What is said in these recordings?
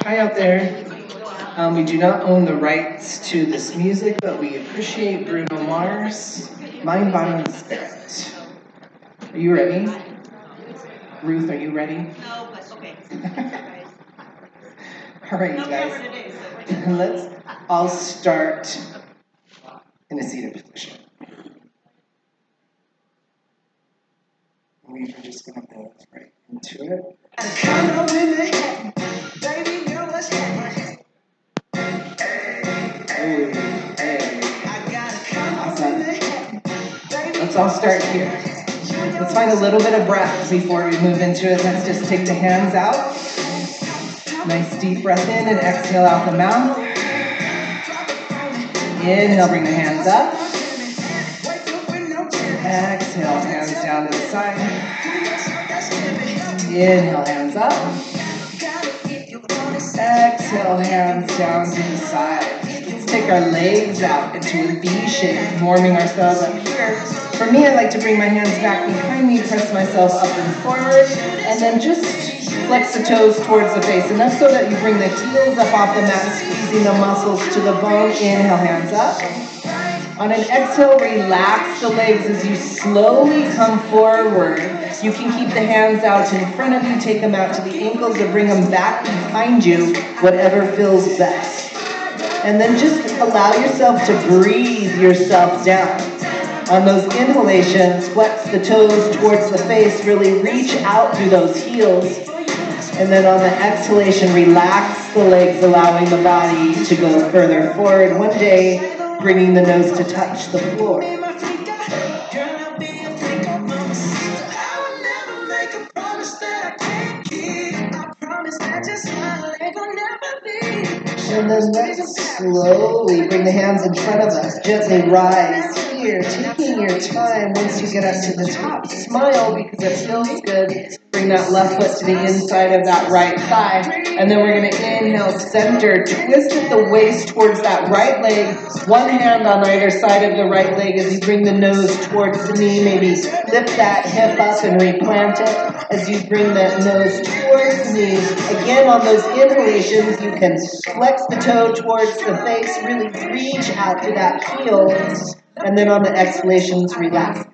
Hi out there. We do not own the rights to this music, but we appreciate Bruno Mars, Mind, Body, and Spirit. Are you ready? Ruth, are you ready? No, but okay. All right, you guys. Let's all start in a seated position. We're just going to move right into it. Awesome. Let's all start here. Let's find a little bit of breath before we move into it. Let's just take the hands out. Nice deep breath in and exhale out the mouth. Inhale, bring the hands up. Exhale, hands down to the side. Inhale, hands up. Exhale, hands down to the side. Let's take our legs out into a V shape, warming ourselves up here. For me, I like to bring my hands back behind me, press myself up and forward, and then just flex the toes towards the face. Enough so that you bring the heels up off the mat, squeezing the muscles to the bone. Inhale, hands up. On an exhale, relax the legs as you slowly come forward. You can keep the hands out in front of you, take them out to the ankles, or bring them back behind you, whatever feels best. And then just allow yourself to breathe yourself down. On those inhalations, flex the toes towards the face, really reach out through those heels. And then on the exhalation, relax the legs, allowing the body to go further forward. One day, bringing the nose to touch the floor. And then let's slowly bring the hands in front of us. Gently rise here, taking your time. Once you get up to the top, smile because it feels good. Bring that left foot to the inside of that right thigh. And then we're going to inhale, center, twist at the waist towards that right leg. One hand on either side of the right leg as you bring the nose towards the knee. Maybe lift that hip up and replant it as you bring that nose towards the knee. Again, on those inhalations, you can flex the toe towards the face, really reach out to that heel. And then on the exhalations, relax.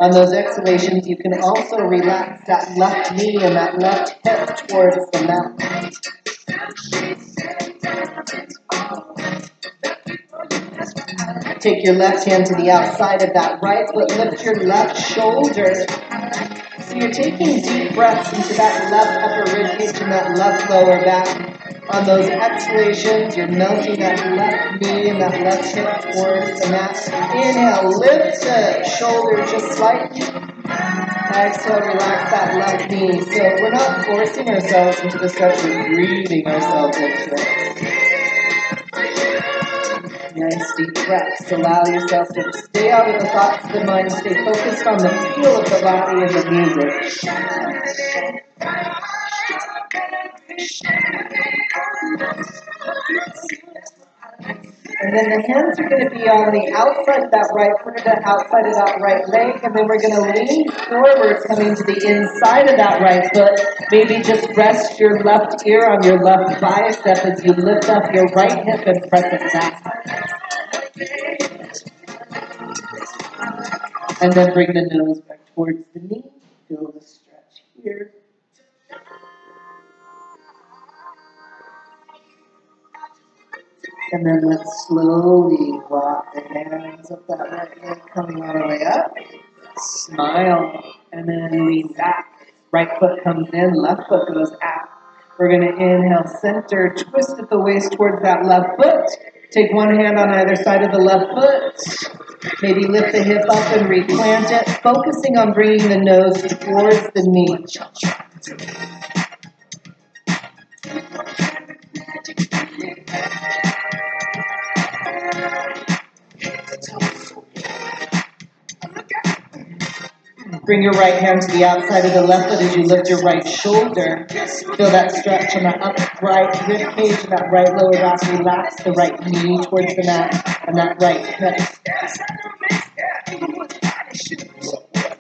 On those exhalations, you can also relax that left knee and that left hip towards the mat. Take your left hand to the outside of that right foot. Lift your left shoulder. So you're taking deep breaths into that left upper ribcage and that left lower back. On those exhalations, you're melting that left knee and that left hip towards the mat. Inhale, lift the shoulder just slightly. Exhale, relax that left knee. So we're not forcing ourselves into the stretch, we're breathing ourselves into it. Nice deep breaths. Allow yourself to stay out of the thoughts of the mind, stay focused on the feel of the body and the music. And then the hands are going to be on the outside of that right foot, the outside of that right leg, and then we're going to lean forward, coming to the inside of that right foot. Maybe just rest your left ear on your left bicep as you lift up your right hip and press it back. And then bring the nose back towards the knee. Feel the stretch here. And then let's slowly walk the hands up that right leg, coming all the way up. Smile, and then lean back. Right foot comes in, left foot goes out. We're going to inhale, center, twist at the waist towards that left foot. Take one hand on either side of the left foot. Maybe lift the hip up and replant it, focusing on bringing the nose towards the knee. Bring your right hand to the outside of the left foot as you lift your right shoulder. Feel that stretch on the upright rib cage and that right lower back. Relax the right knee towards the mat and that right hip.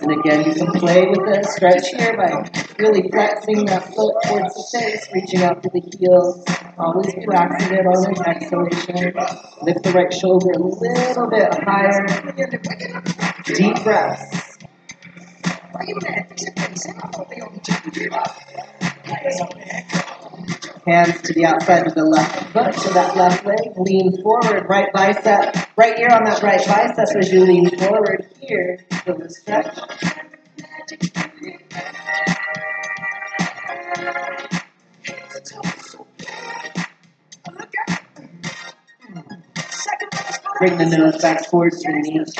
And again, you can play with the stretch here by really flexing that foot towards the face, reaching out to the heels, always relaxing it on an exhalation. Lift the right shoulder a little bit higher. Deep breaths. Hands to the outside of the left foot, to that left leg. Lean forward, right bicep. Right here on that right bicep as you lean forward here. Feel the stretch. Bring the nose back towards your knees.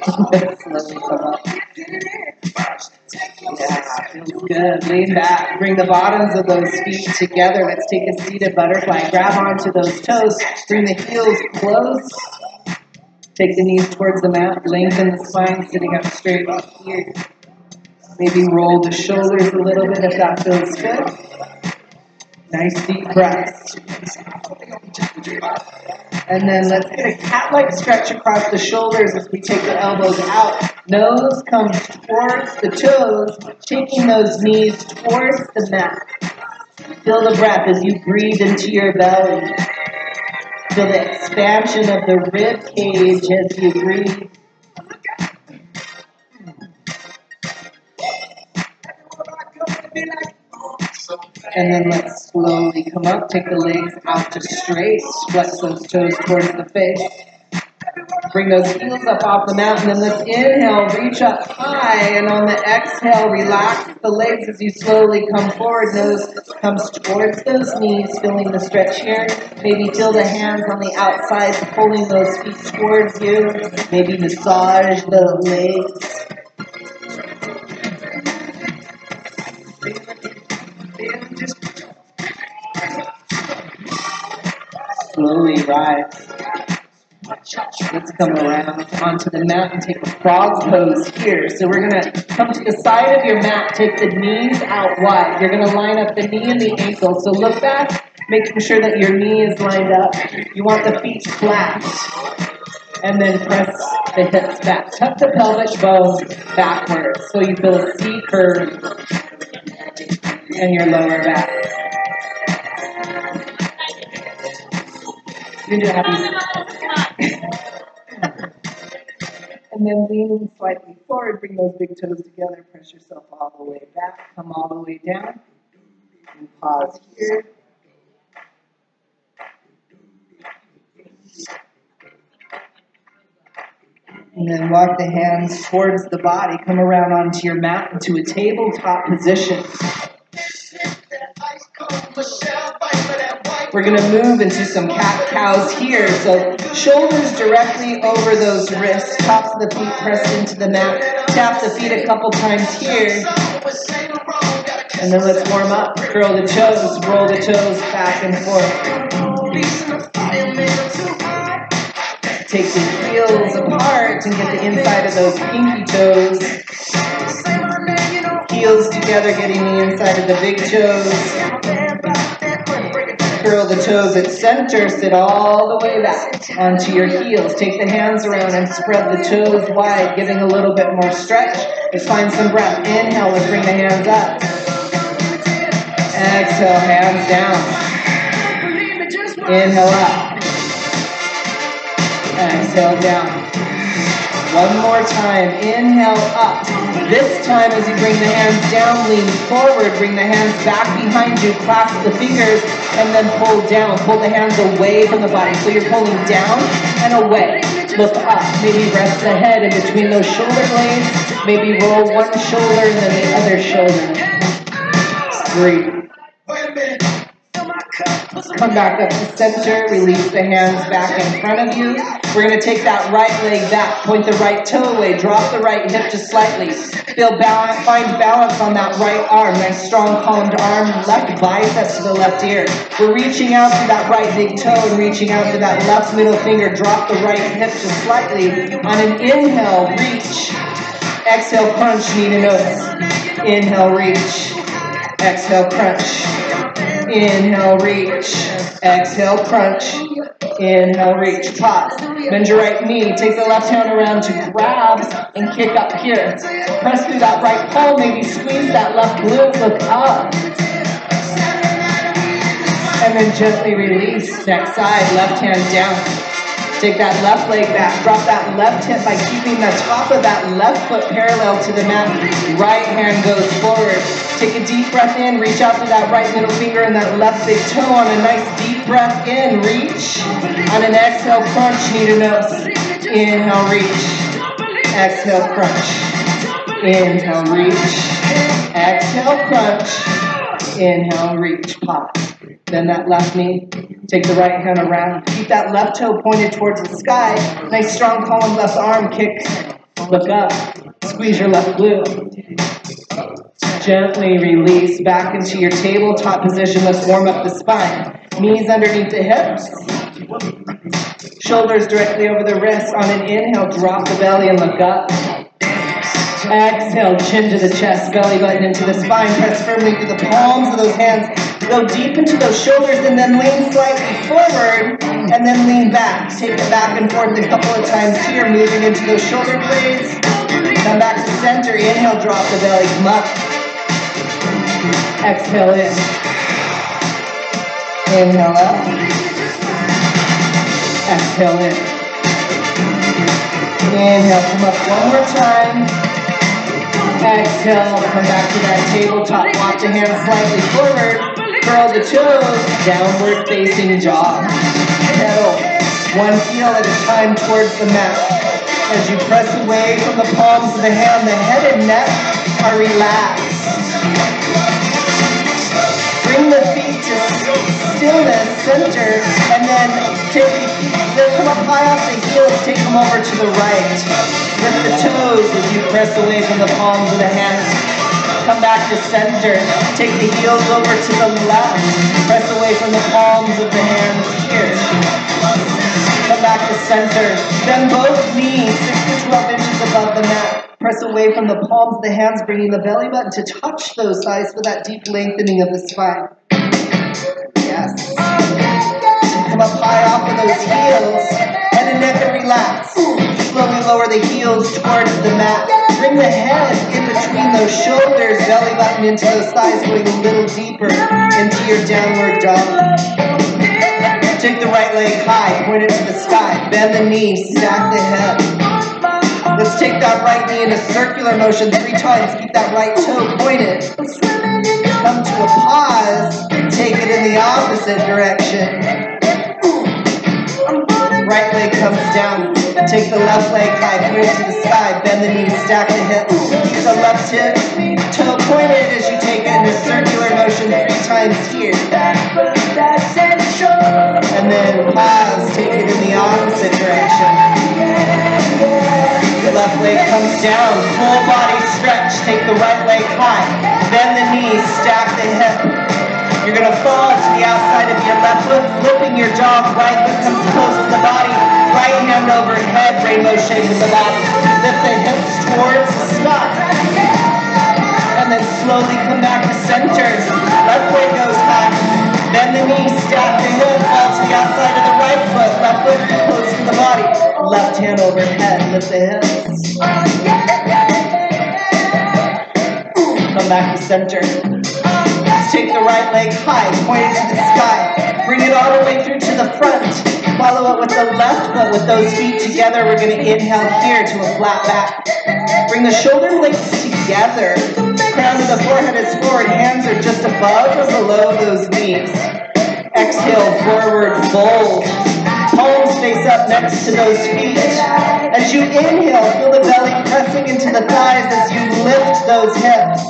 Slowly come up. Yeah, feels good. Lean back. Bring the bottoms of those feet together. Let's take a seated butterfly. Grab onto those toes. Bring the heels close. Take the knees towards the mat. Lengthen the spine, sitting up straight here. Maybe roll the shoulders a little bit if that feels good. Nice deep breaths. And then let's get a cat-like stretch across the shoulders as we take the elbows out. Nose comes towards the toes, taking those knees towards the mat. Feel the breath as you breathe into your belly. Feel the expansion of the rib cage as you breathe. And then let's slowly come up, take the legs out to straight, flex those toes towards the face. Bring those heels up off the mat, and then let's inhale, reach up high, and on the exhale, relax the legs as you slowly come forward. Nose comes towards those knees, feeling the stretch here. Maybe feel the hands on the outside, pulling those feet towards you. Maybe massage the legs. Slowly rise. Let's come around onto the mat and take a frog pose here. So we're going to come to the side of your mat, take the knees out wide. You're going to line up the knee and the ankle. So look back, making sure that your knee is lined up. You want the feet flat. And then press the hips back. Tuck the pelvic bones backwards so you feel a C curve in your lower back. You can do it happy. And then lean slightly forward, bring those big toes together, press yourself all the way back, come all the way down, and pause here. And then walk the hands towards the body, come around onto your mat into a tabletop position. We're going to move into some cat-cows here. So shoulders directly over those wrists, tops of the feet pressed into the mat. Tap the feet a couple times here. And then let's warm up. Curl the toes, roll the toes back and forth. Take the heels apart and get the inside of those pinky toes. Heels together, getting the inside of the big toes. Curl the toes at center, sit all the way back onto your heels. Take the hands around and spread the toes wide, giving a little bit more stretch. Let's find some breath. Inhale, let's bring the hands up. Exhale, hands down. Inhale up. Exhale down. One more time. Inhale up. This time as you bring the hands down, lean forward. Bring the hands back behind you. Clasp the fingers and then pull down. Pull the hands away from the body. So you're pulling down and away. Look up. Maybe rest the head in between those shoulder blades. Maybe roll one shoulder and then the other shoulder. Breathe. Come back up to center, release the hands back in front of you. We're going to take that right leg back, point the right toe away, drop the right hip just slightly. Feel balance, find balance on that right arm, nice strong columned arm, left bicep to the left ear. We're reaching out to that right big toe and reaching out to that left middle finger, drop the right hip just slightly. On an inhale, reach. Exhale, crunch, knee to nose. Inhale, reach. Exhale, crunch. Inhale, reach. Exhale, crunch. Inhale, reach, pause. Bend your right knee. Take the left hand around to grab and kick up here. Press through that right palm. Maybe squeeze that left glute. Look up. And then gently release. Next side, left hand down. Take that left leg back. Drop that left hip by keeping the top of that left foot parallel to the mat. Right hand goes forward. Take a deep breath in. Reach out to that right middle finger and that left big toe on a nice deep breath in. Reach. On an exhale, crunch, knee to nose. Inhale, reach. Exhale, crunch. Inhale, reach. Exhale, crunch. Inhale, reach. Pause. Bend that left knee. Take the right hand around. Keep that left toe pointed towards the sky. Nice strong column left arm. Kick. Look up. Squeeze your left glute. Gently release back into your tabletop position. Let's warm up the spine. Knees underneath the hips. Shoulders directly over the wrists. On an inhale, drop the belly and look up. Exhale, chin to the chest, belly button into the spine. Press firmly to the palms of those hands. Go deep into those shoulders and then lean slightly forward and then lean back. Take it back and forth a couple of times here, moving into those shoulder blades. Come back to center. Inhale, drop the belly, come up. Exhale in. Inhale up. Exhale in. Inhale, come up one more time. Exhale, come back to that tabletop. Walk the hands slightly forward. Curl the toes. Downward facing dog. Pedal. One heel at a time towards the mat. As you press away from the palms of the hand, the head and neck are relaxed. Bring the feet to stillness, center, and then take the feet, they'll come up high off the heels, take them over to the right. Lift the toes as you press away from the palms of the hands. Come back to center. Take the heels over to the left. Press away from the palms of the hands here. Come back to center. Bend both knees 6 to 12 inches above the mat. Press away from the palms of the hands, bringing the belly button to touch those thighs for that deep lengthening of the spine. Yes. Come up high off of those heels. Head and neck are relaxed. Slowly lower the heels towards the mat. Bring the head in between those shoulders, belly button into those thighs, going a little deeper into your downward dog. Take the right leg high, point it to the sky. Bend the knee, stack the head. Let's take that right knee in a circular motion 3 times. Keep that right toe pointed. Come to a pause. Take it in the opposite direction. Right leg comes down. Take the left leg high, point it to the sky. Bend the knee, stack the hips. Keep the left hip toe pointed as you take it in a circular motion 3 times here. And then pause. Take it in the opposite direction. The left leg comes down, full body stretch. Take the right leg high, bend the knee, stack the hip. You're going to fall to the outside of your left foot, flipping your dog. Right foot comes close to the body. Right hand overhead, rainbow shape with the body. Lift the hips towards the sky. And then slowly come back to center. Left leg goes high. Bend the knee, stack the hip, fall to the outside of the right foot. Left foot close to the body. Left hand overhead, lift the hips. Come back to center. Let's take the right leg high, point it to the sky. Bring it all the way through to the front. Follow it with the left foot with those feet together. We're going to inhale here to a flat back. Bring the shoulder blades together. Crown of the forehead is forward. Hands are just above or below those knees. Exhale, forward fold. Palms face up next to those feet. As you inhale, feel the belly pressing into the thighs as you lift those hips.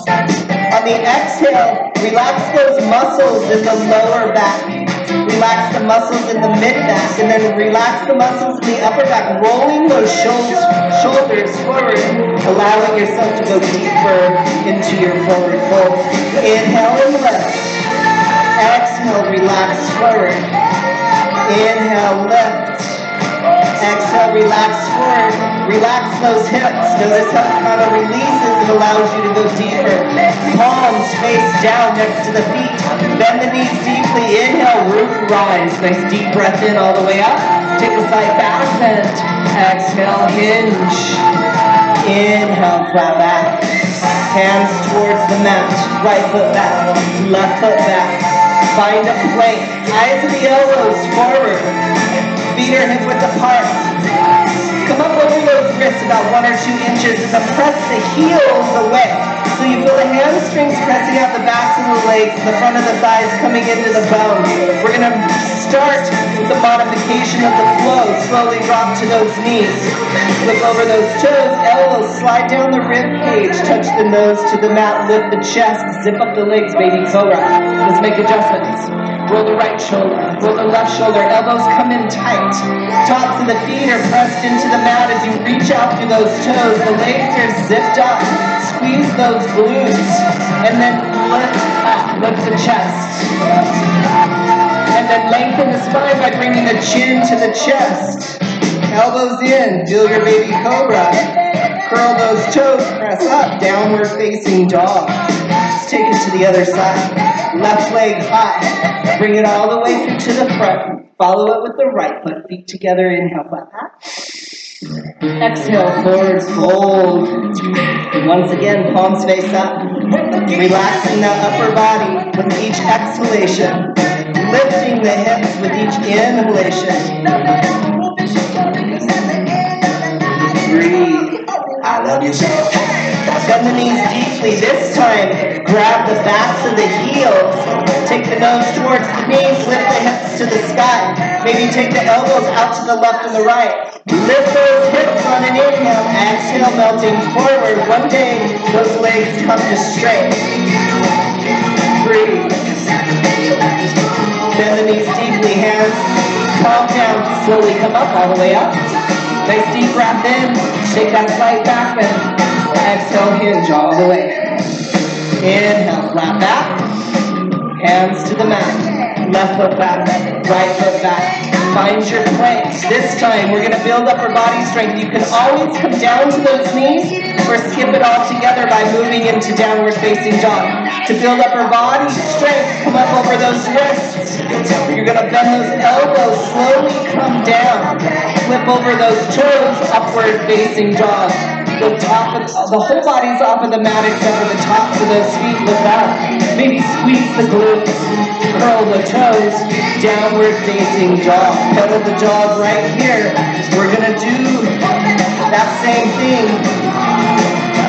On the exhale, relax those muscles in the lower back. Relax the muscles in the mid-back, and then relax the muscles in the upper back, rolling those shoulders forward, allowing yourself to go deeper into your forward fold. Inhale and lift. Exhale, relax forward. Inhale, lift. Exhale, relax forward. Relax those hips. Notice how it kind of releases. It allows you to go deeper. Palms face face down next to the feet. Bend the knees deeply. Inhale, root rise. Nice deep breath in all the way up. Take a slight back bend. Exhale, hinge. Inhale, flat back. Hands towards the mat. Right foot back. Left foot back. Find a plank. Eyes of the elbows forward. Feet are hip width apart. Come up over those wrists about 1 or 2 inches and then press the heels away. So you feel the hamstrings pressing out the backs of the legs, the front of the thighs coming into the bone. We're going to start with the modification of the flow. Slowly drop to those knees. Flip over those toes, elbows, slide down the rib cage, touch the nose to the mat, lift the chest, zip up the legs, baby cobra. Let's make adjustments. Roll the right shoulder, roll the left shoulder, elbows come in tight. Tops of the feet are pressed into the mat as you reach out through those toes. The legs are zipped up. Squeeze those glutes. And then lift up, lift the chest. And then lengthen the spine by bringing the chin to the chest. Elbows in, feel your baby cobra. Curl those toes, press up, downward facing dog. Let's take it to the other side. Left leg high. Bring it all the way through to the front. Follow it with the right foot. Feet together. Inhale, flat back. Exhale, forward fold. Once again, palms face up. Relaxing that upper body with each exhalation. Lifting the hips with each inhalation. Breathe. I love you so. Bend the knees deeply. This time, grab the backs of the heels. Take the nose towards the knees. Lift the hips to the sky. Maybe take the elbows out to the left and the right. Lift those hips on an inhale. Exhale, melting forward. One day, those legs come to straight. Breathe. Bend the knees deeply. Hands calm down. Slowly come up all the way up. Nice deep breath in. Take that slight back bend. Exhale, hinge all the way. Inhale, flat back. Hands to the mat. Left foot back. Right foot back. Find your plank. This time, we're going to build upper body strength. You can always come down to those knees or skip it all together by moving into downward facing dog. To build upper body strength, come up over those wrists. You're going to bend those elbows. Slowly come down. Flip over those toes. Upward facing dog. The whole body's off of the mat except for the tops of those feet. Lift out. Maybe squeeze the glutes. Curl the toes. Downward facing dog. Pedal the dog right here. We're going to do that same thing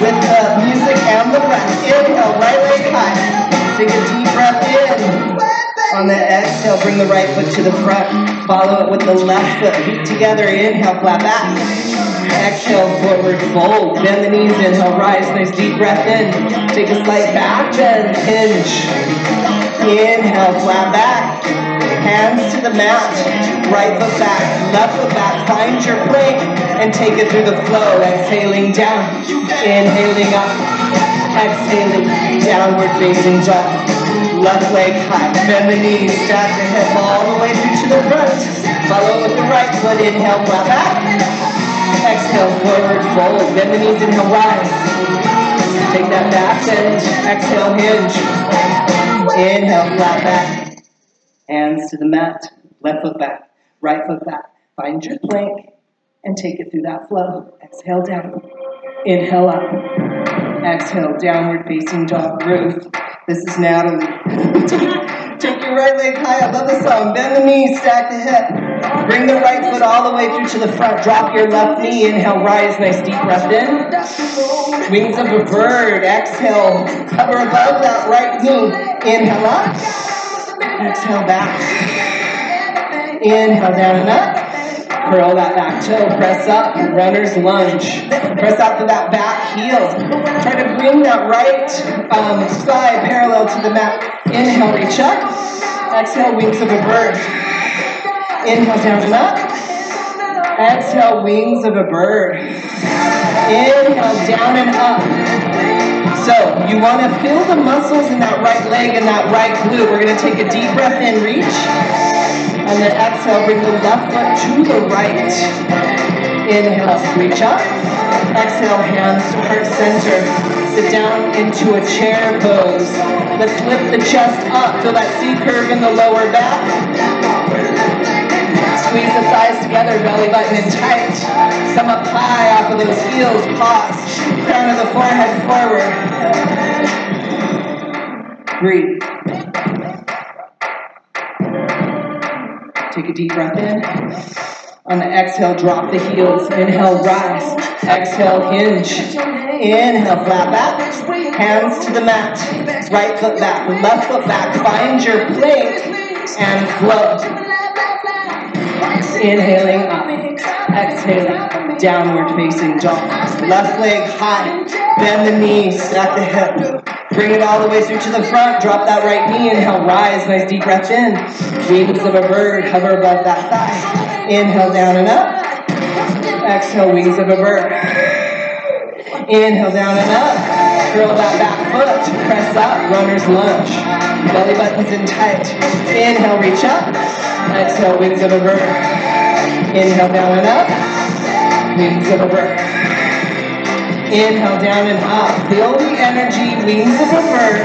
with the music and the breath. Inhale, right leg high. Take a deep breath in. On the exhale, bring the right foot to the front. Follow it with the left foot. Feet together. Inhale, flat back. Exhale, forward fold. Bend the knees, inhale, rise. Nice deep breath in. Take a slight back bend, hinge. Inhale, flat back. Hands to the mat. Right foot back, left foot back. Find your plank and take it through the flow. Exhaling down, inhaling up. Exhaling, downward facing dog. Left leg high. Bend the knees, stack the hip all the way through to the front. Follow with the right foot. Inhale, flat back. Exhale, forward fold. Bend the knees, inhale, rise. Take that back bend. Exhale, hinge. Inhale, flat back. Hands to the mat. Left foot back. Right foot back. Find your plank and take it through that flow. Exhale down. Inhale up. Exhale, downward facing dog. Ruth. This is Natalie. Take your right leg high. I love the song. Bend the knees, stack the hip. Bring the right foot all the way through to the front. Drop your left knee. Inhale, rise. Nice deep breath in. Wings of a bird. Exhale. Hover above that right knee. Inhale up. Exhale back. Inhale down and up. Curl that back toe. Press up. Runner's lunge. Press out to that back heel. Try to bring that right thigh parallel to the mat. Inhale, reach up. Exhale, wings of a bird. Inhale, down and up. Exhale, wings of a bird. Inhale, down and up. So, you want to feel the muscles in that right leg and that right glute. We're going to take a deep breath in, reach. And then exhale, bring the left foot to the right. Inhale, reach up. Exhale, hands to heart center. sit down into a chair pose. Let's lift the chest up, feel that C curve in the lower back. Squeeze the thighs together, belly button in tight. Come up high off of those heels, pause. Crown of the forehead forward. Breathe. Take a deep breath in. On the exhale, drop the heels. Inhale, rise. Exhale, hinge. Inhale, flat back. Hands to the mat. Right foot back, left foot back. Find your plank and flow. Inhaling up. Exhaling. Downward facing dog. Left leg high. Bend the knee. Stack the hip. Bring it all the way through to the front. Drop that right knee. Inhale, rise. Nice deep breath in. Wings of a bird. Hover above that thigh. Inhale, down and up. Exhale, wings of a bird. Inhale, down and up. Curl that back foot. Press up. Runner's lunge. Belly button's in tight. Inhale, reach up. Exhale, wings of a bird. Inhale, down and up. Wings of a bird. Inhale, down and up. Feel the energy, wings of a bird.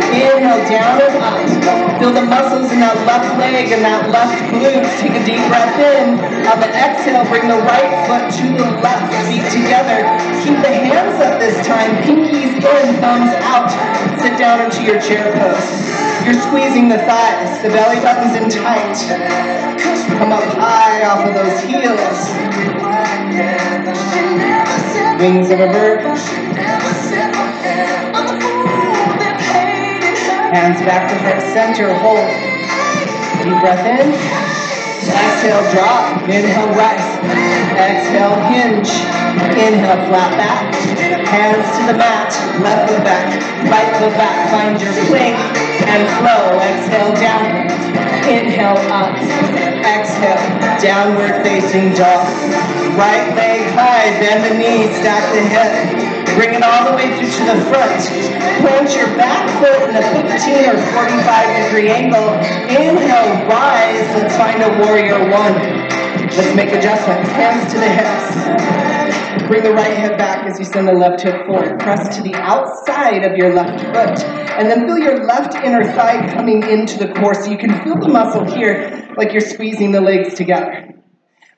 Inhale, down and up. Feel the muscles in that left leg and that left glute. Take a deep breath in. On the exhale, bring the right foot to the left. Feet together. Keep the hands up this time. Pinkies in, thumbs out. Sit down into your chair pose. You're squeezing the thighs. The belly button's in tight. Come up high off of those heels. Wings of a bird. Hands back to heart center. Hold. Deep breath in. Exhale, drop. Inhale, rise. Exhale, hinge. Inhale, flat back. Hands to the mat. Left foot back. Right foot back. Find your plank and flow. Exhale, down. Inhale, up. Exhale, downward facing dog. Right leg high, bend the knee, stack the hip. Bring it all the way through to the front. Plant your back foot in a 15 or 45-degree angle. Inhale, rise. Let's find a warrior one. Let's make adjustments. Hands to the hips. Bring the right hip back as you send the left hip forward. Press to the outside of your left foot. And then feel your left inner thigh coming into the core so you can feel the muscle here like you're squeezing the legs together.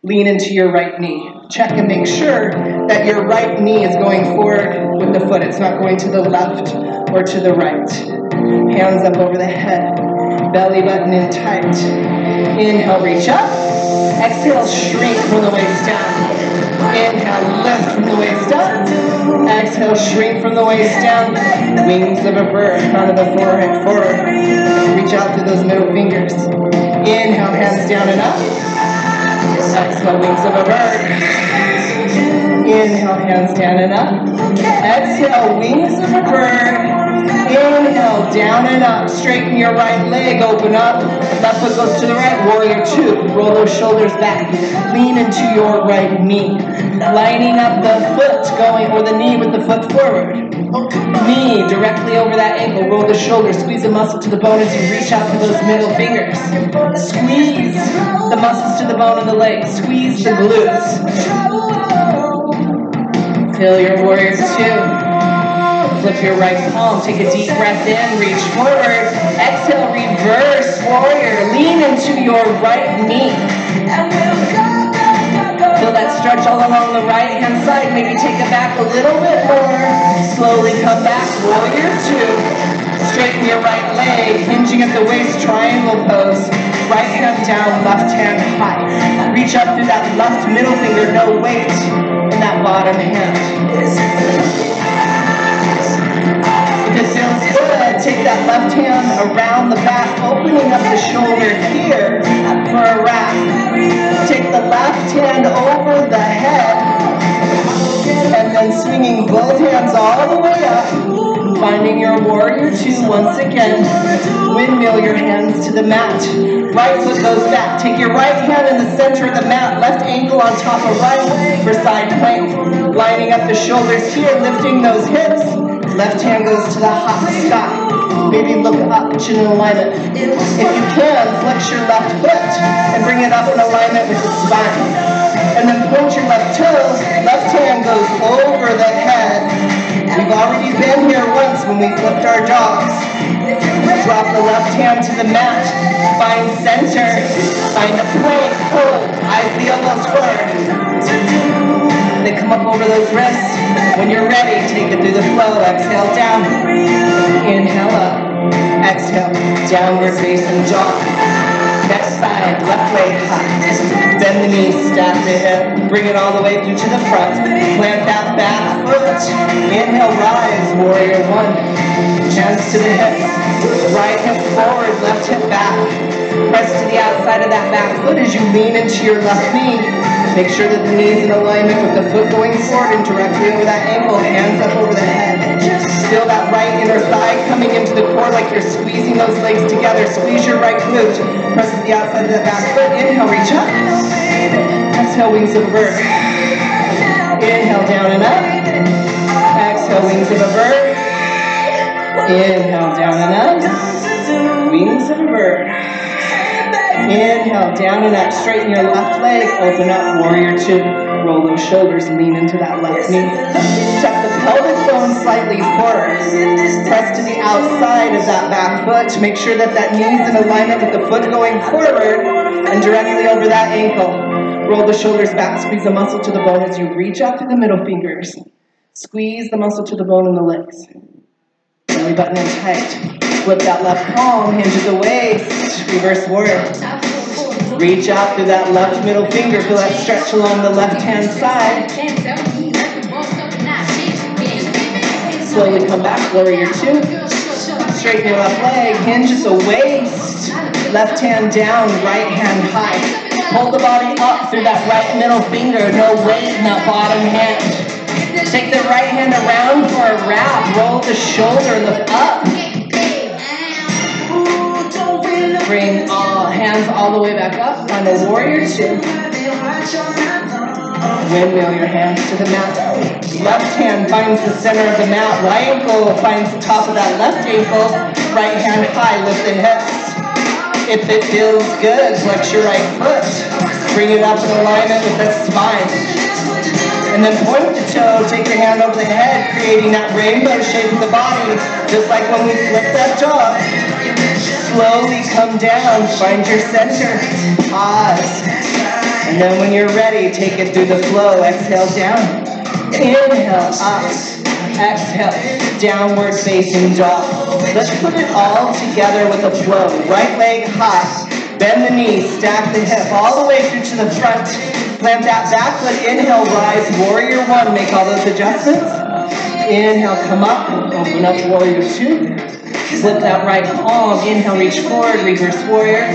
Lean into your right knee. Check and make sure that your right knee is going forward with the foot. It's not going to the left or to the right. Hands up over the head. Belly button in tight. Inhale, reach up. Exhale, shrink from the waist down. Inhale, lift from the waist up. Exhale, shrink from the waist down. Wings of a bird, front of the forehead forward. Reach out through those middle fingers. Inhale, hands down and up. Exhale, wings of a bird. Inhale, hands down and up. Exhale, wings of a bird. Inhale, down and up. Straighten your right leg, open up. Left foot goes to the right, warrior two. Roll those shoulders back. Lean into your right knee. Lining up the foot, going, or the knee with the foot forward. Knee directly over that ankle. Roll the shoulder, squeeze the muscle to the bone as you reach out to those middle fingers. Squeeze the muscles to the bone of the leg. Squeeze the glutes. Feel your warrior two. Flip your right palm, take a deep breath in, reach forward. Exhale, reverse warrior. Lean into your right knee. Feel that stretch all along the right hand side. Maybe take it back a little bit more. Slowly come back, warrior two. Straighten your right leg, hinging at the waist, triangle pose. Right hand down, left hand high. Reach up through that left middle finger, no weight in that bottom hand. If it feels good, take that left hand around the back, opening up the shoulder here for a wrap. Take the left hand over the head, and then swinging both hands all the way up, finding your warrior two once again. Windmill your hands to the mat. Right foot goes back. Take your right hand in the center of the mat, left ankle on top of right for side plank. Lining up the shoulders here, lifting those hips. Left hand goes to the hot sky. Maybe look up, chin in alignment. If you can, flex your left foot and bring it up in alignment with the spine. And then point your left toes. Left hand goes over the head. We've already been here once when we flipped our dogs. Drop the left hand to the mat. Find center. Find a plank. Hold. Eyes the elbows forward. Then come up over those wrists. When you're ready, take it through the flow. Exhale down. Inhale up. Exhale. Downward facing dog. Next side, left leg high. Bend the knees, stack the hip. Bring it all the way through to the front. Plant that back foot. Inhale, rise, warrior one. Hands to the hips. Right hip forward, left hip back. Press to the outside of that back foot as you lean into your left knee. Make sure that the knee's in alignment with the foot going forward and directly over that ankle. Hands up over the head. Feel that right inner thigh coming into the core like you're squeezing those legs together. Squeeze your right glute. Press to the outside of that back foot. Inhale, reach up. Exhale, wings of a bird. Inhale, down and up. Exhale, wings of a bird. Inhale, down and up. Wings of a bird. Inhale, down and up. Straighten your left leg. Open up, warrior two. Roll those shoulders, lean into that left knee. Tuck the pelvic bone slightly forward. Press to the outside of that back foot. Make sure that that knee's in alignment with the foot going forward and directly over that ankle. Roll the shoulders back, squeeze the muscle to the bone as you reach out through the middle fingers. Squeeze the muscle to the bone in the legs. Belly button in tight. Flip that left palm, hinge at the waist. Reverse warrior. Reach out through that left middle finger. Feel that stretch along the left-hand side. Slowly come back, warrior two. Straighten your left leg, hinge at the waist. Left hand down, right hand high. Hold the body up through that right middle finger. No weight in that bottom hand. Take the right hand around for a wrap. Roll the shoulder, look up. Bring hands all the way back up. Find a warrior two. Windmill your hands to the mat. Left hand finds the center of the mat. Right ankle finds the top of that left ankle. Right hand high, lift the hips. If it feels good, flex your right foot. Bring it up in alignment with the spine. And then point the toe, take your hand over the head, creating that rainbow shape of the body, just like when we flip that dog. Slowly come down, find your center, pause. And then when you're ready, take it through the flow. Exhale down, inhale up, exhale, downward facing dog. Let's put it all together with a flow. Right leg high, bend the knee, stack the hip all the way through to the front. Plant that back foot, inhale, rise, warrior one. Make all those adjustments. Inhale, come up, open up, warrior two. Flip that right palm, inhale, reach forward, reverse warrior.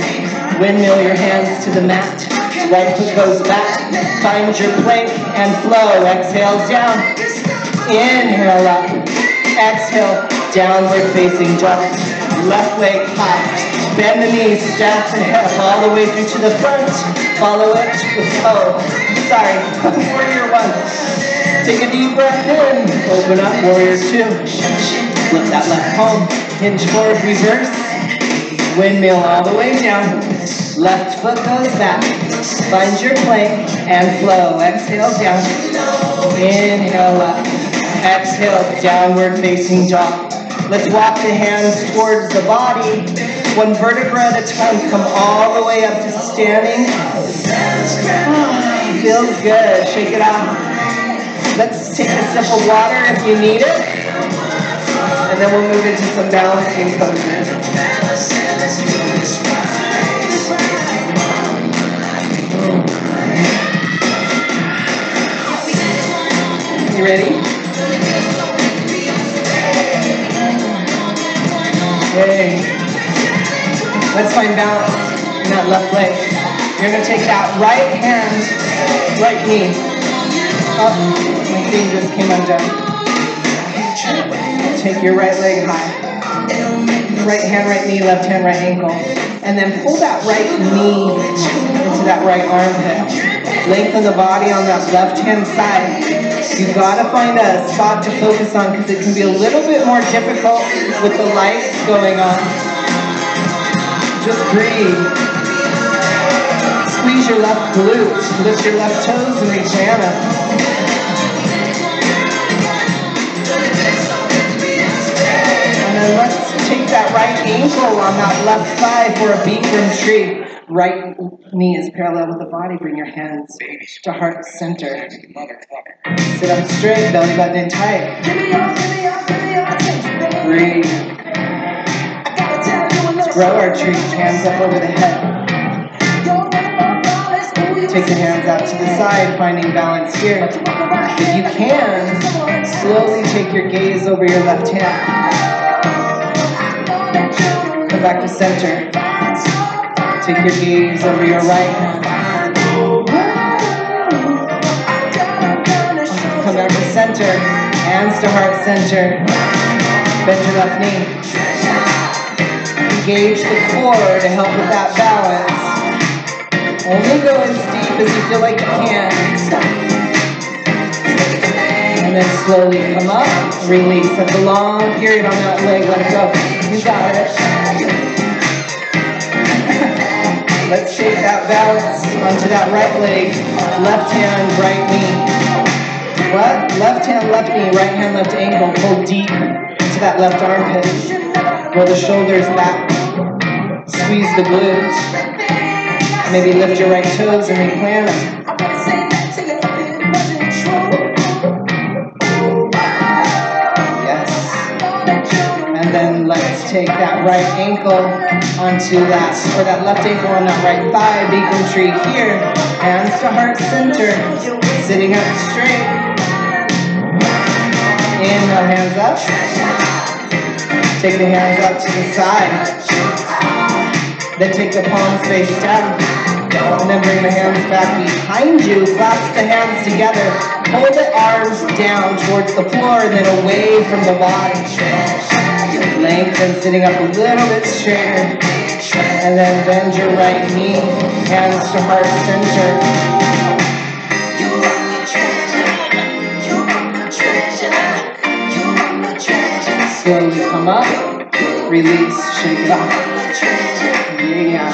Windmill your hands to the mat. Right foot goes back. Find your plank and flow. Exhale down. Inhale up. Exhale, downward facing dog. Left leg high. Bend the knees, stack the hip all the way through to the front. Follow it with warrior one. Take a deep breath in. Open up, warrior two. Flip that left palm. Hinge forward, reverse. Windmill all the way down. Left foot goes back. Find your plank and flow. Exhale down. Inhale up. Exhale, downward facing dog. Let's walk the hands towards the body. One vertebra at a time. Come all the way up to standing. Feels good. Shake it off. Let's take a sip of water if you need it. And then we'll move into some balancing poses. You ready? Okay. Let's find balance in that left leg. You're going to take that right hand, right knee. Oh, my thing just came undone. Take your right leg high. Right hand, right knee, left hand, right ankle. And then pull that right knee into that right armpit. Lengthen the body on that left hand side. You've got to find a spot to focus on because it can be a little bit more difficult with the lights going on. Just breathe. Squeeze your left glute. Lift your left toes and reach down up. ankle on that left thigh for a Bikram tree. Right knee is parallel with the body. Bring your hands to heart center. Sit up straight, belly button in tight. Breathe. Let's grow our tree. Hands up over the head. Take the hands out to the side, finding balance here. If you can, slowly take your gaze over your left hand. Come back to center. Take your gaze over your right hand. Come back to center. Hands to heart center. Bend your left knee. Engage the core to help with that balance. Only go as deep as you feel like you can. And then slowly come up, release. That's a long period on that leg, let it go. You got it. Let's shake that balance onto that right leg. Left hand, right knee. What? Left hand, left knee, right hand, left ankle. Pull deep into that left armpit. Roll the shoulders back. Squeeze the glutes. Maybe lift your right toes and replant them. Yes. And then let's take that right ankle onto that, or that left ankle on that right thigh, Bikram tree here. Hands to heart center. Sitting up straight. Inhale, hands up. Take the hands up to the side. Then take the palms face down. And then bring the hands back behind you. Clasp the hands together. Pull the arms down towards the floor and then away from the body. Lengthen, sitting up a little bit straighter. And then bend your right knee. Hands to heart center. Slowly come up. Release. Shake it off. Yeah.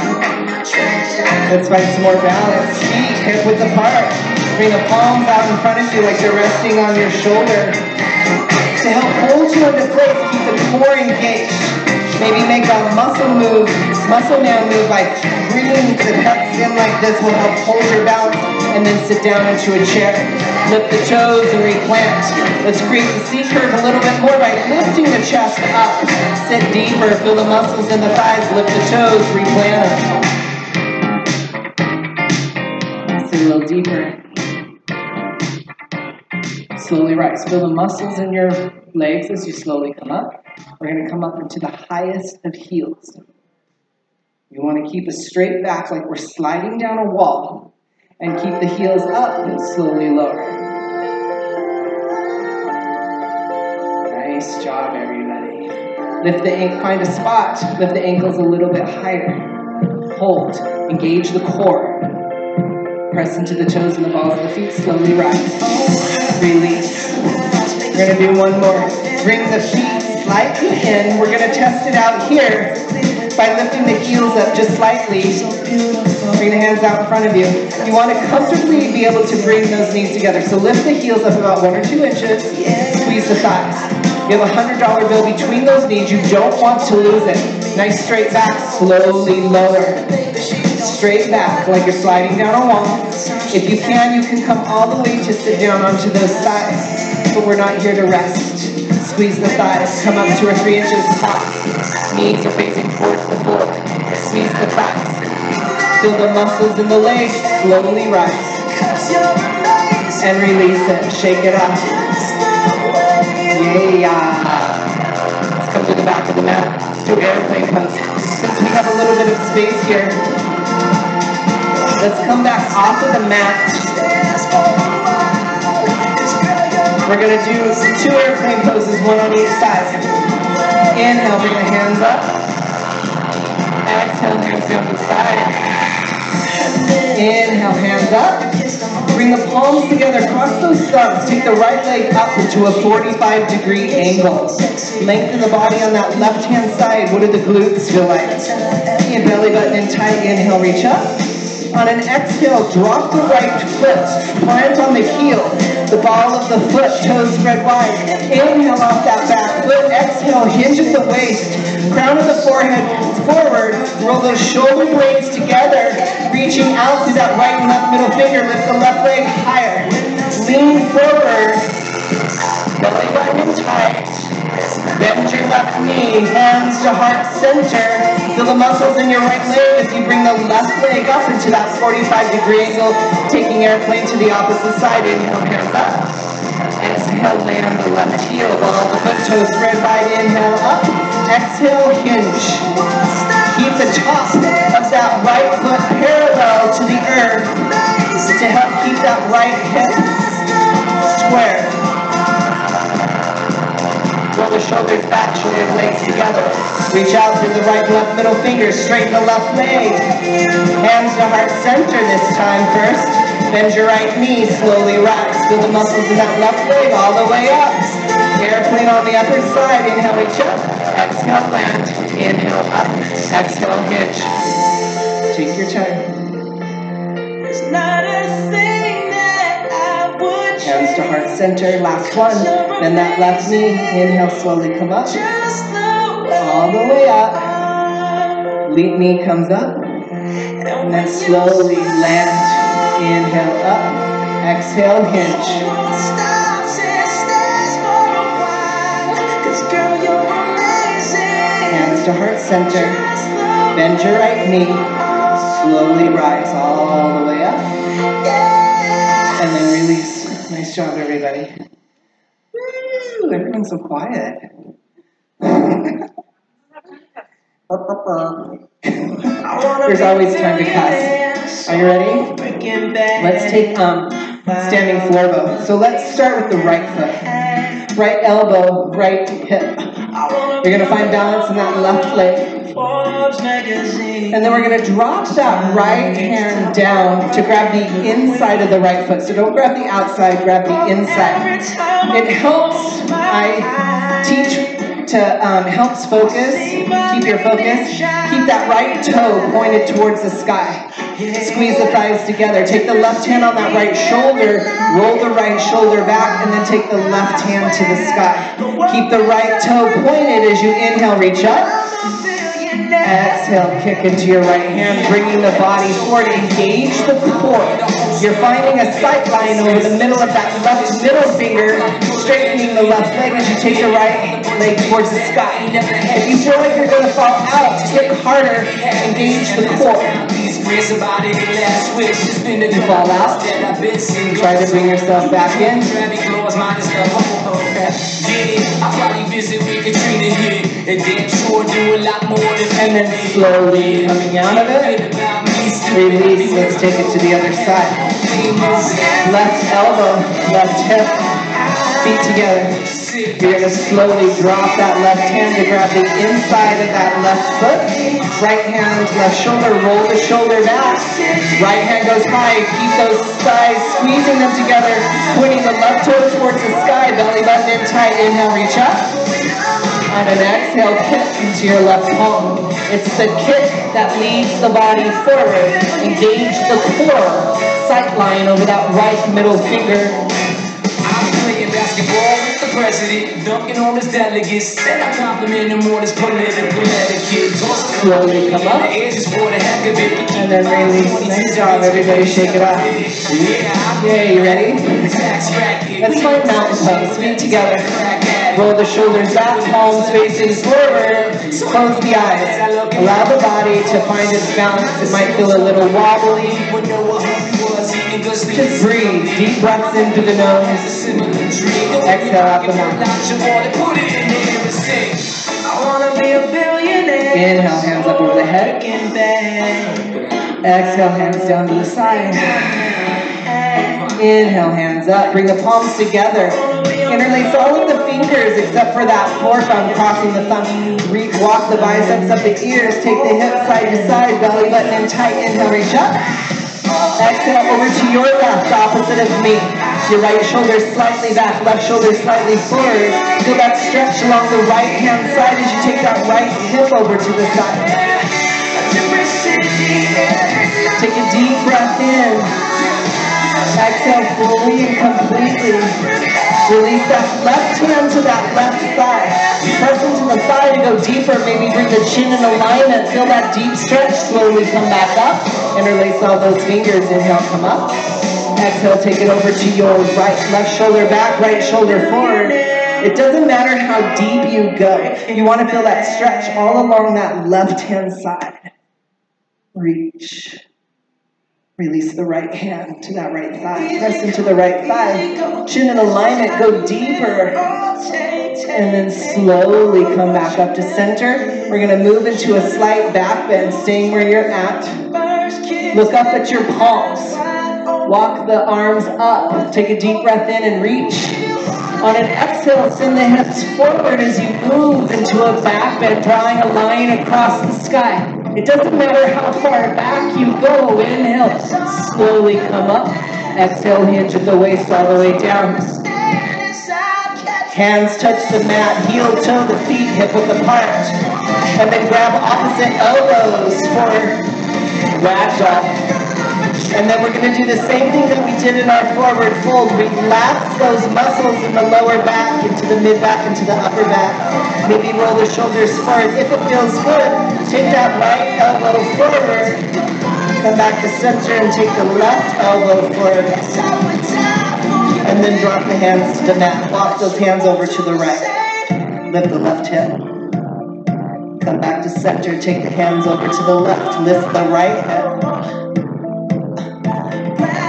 Let's find some more balance. Feet hip width apart. Bring the palms out in front of you like they're resting on your shoulder. To help hold you into place, keep the core engaged. Maybe make a muscle move, muscle man move by bringing the hips in like this will help hold your balance, and then sit down into a chair. Lift the toes and replant. Let's create the C curve a little bit more by lifting the chest up. Sit deeper, feel the muscles in the thighs, lift the toes, replant them. Sit a little deeper. Slowly rise. Feel the muscles in your legs as you slowly come up. We're going to come up into the highest of heels. You want to keep a straight back like we're sliding down a wall, and keep the heels up and slowly lower. Nice job, everybody. Lift the ankle, find a spot. Lift the ankles a little bit higher. Hold. Engage the core. Press into the toes and the balls of the feet. Slowly rise. Release. We're going to do one more. Bring the feet slightly in. We're going to test it out here by lifting the heels up just slightly. Bring the hands out in front of you. You want to comfortably be able to bring those knees together. So lift the heels up about 1 or 2 inches. Squeeze the thighs. You have a $100 bill between those knees. You don't want to lose it. Nice straight back. Slowly lower. Straight back like you're sliding down a wall. If you can come all the way to sit down onto those thighs. But we're not here to rest. Squeeze the thighs. Come up 2 or 3 inches top. Knees are facing towards the floor. Squeeze the thighs. Feel the muscles in the legs. Slowly rise. And release it. Shake it up. Yeah. Let's come to the back of the mat. Let's do airplane pose. Since we have a little bit of space here, let's come back off of the mat. We're going to do 2 airplane poses, 1 on each side. Inhale, bring the hands up. Exhale, hands down the side. Inhale, hands up. Bring the palms together, cross those thumbs. Take the right leg up into a 45-degree angle. Lengthen the body on that left-hand side. What do the glutes feel like? Your belly button in tight. Inhale, reach up. On an exhale, drop the right foot. Plant on the heel. The ball of the foot, toes spread wide. Inhale off that back foot. Exhale. Exhale, hinge at the waist. Crown of the forehead forward. Roll those shoulder blades together. Reaching out through that right and left middle finger. Lift the left leg higher. Lean forward. Belly button tight. Bend your left knee. Hands to heart center. Feel the muscles in your right leg as you bring the left leg up into that 45-degree angle. Taking airplane to the opposite side. Inhale, hands up. Exhale, land the left heel. While the foot toes spread wide. Inhale, up. Exhale, hinge. Keep the top of that right foot parallel to the earth to help keep that right hip square. Roll the shoulders back, shoulder blades together. Reach out through the right and left middle fingers. Straighten the left leg. Hands to heart center this time first. Bend your right knee, slowly rise. Feel the muscles in that left leg all the way up. Airplane on the upper side. Inhale, reach up. Exhale, land. Inhale, up. Exhale, hinge. Take your time. It's not a thing that I would change. Hands to heart center. Last one. Bend that left knee. Inhale, slowly come up. All the way up. Lead knee comes up. And then slowly land. Inhale, up. Exhale, hinge. Hands to heart center. Bend your right knee. Slowly rise all the way up. And then release. Nice job, everybody. Woo, everyone's so quiet. There's always time to cuss. Are you ready? Let's take standing floor bow. So let's start with the right foot. Right elbow, right hip. You're going to find balance in that left leg. And then we're going to drop that right hand down to grab the inside of the right foot. So don't grab the outside, grab the inside. It helps, I teach to helps focus, keep your focus. Keep that right toe pointed towards the sky. Squeeze the thighs together. Take the left hand on that right shoulder, roll the right shoulder back, and then take the left hand to the sky. Keep the right toe pointed as you inhale, reach up. Exhale, kick into your right hand, bringing the body forward. Engage the core. You're finding a sight line over the middle of that left middle finger, straightening the left leg as you take the right leg towards the sky. If you feel like you're going to fall out, kick harder, engage the core. You fall out, try to bring yourself back in. And then slowly coming out of it. Release. Let's take it to the other side. Left elbow, left hip, feet together. You're going to slowly drop that left hand to grab the inside of that left foot. Right hand, left shoulder, roll the shoulder back. Right hand goes high. Keep those thighs, squeezing them together, pointing the left toe towards the sky. Belly button in tight. Inhale, reach up. On an exhale, kick into your left palm. It's the kick that leads the body forward. Engage the core. Sight line over that right middle finger. I'm playing basketball with the president, dunking on his delegates. Then I compliment him on his political etiquette. Slowly come up. And then release. Nice job, everybody. Shake it off. Yeah, you ready? Let's find mountain pose. Feet together. Roll the shoulders back, palms facing forward. Close the eyes. Allow the body to find its balance. It might feel a little wobbly. Just breathe. Deep breaths into the nose. Exhale out the mouth. Inhale, hands up over the head. Exhale, hands down to the side. Inhale, hands up. Bring the palms together. Interlace all of the fingers except for that forearm crossing the thumb. Walk the biceps up the ears. Take the hips side to side. Belly button in tight. Inhale, reach up. Exhale over to your left, opposite of me. Your right shoulder slightly back, left shoulder slightly forward. Feel that stretch along the right hand side as you take that right hip over to the side. Take a deep breath in. Exhale fully and completely. Release that left hand to that left side. Press into go deeper. Maybe bring the chin in alignment. Feel that deep stretch. Slowly come back up. Interlace all those fingers. Inhale, come up. Exhale, take it over to your right. Left shoulder back, right shoulder forward. It doesn't matter how deep you go. You want to feel that stretch all along that left-hand side. Reach. Release the right hand to that right thigh. Press into the right thigh. Chin in alignment. Go deeper. And then slowly come back up to center. We're going to move into a slight back bend, staying where you're at. Look up at your palms. Walk the arms up. Take a deep breath in and reach. On an exhale, send the hips forward as you move into a back bend, drawing a line across the sky. It doesn't matter how far back you go. Inhale, slowly come up. Exhale, hinge at the waist all the way down. Hands touch the mat, heel, toe, the feet hip width apart. And then grab opposite elbows for ragdoll. And then we're going to do the same thing that we did in our forward fold. Relax those muscles in the lower back, into the mid back, into the upper back. Maybe roll the shoulders forward. If it feels good, take that right elbow forward. Come back to center and take the left elbow forward. And then drop the hands to the mat. Walk those hands over to the right. Lift the left hip. Come back to center. Take the hands over to the left. Lift the right hip.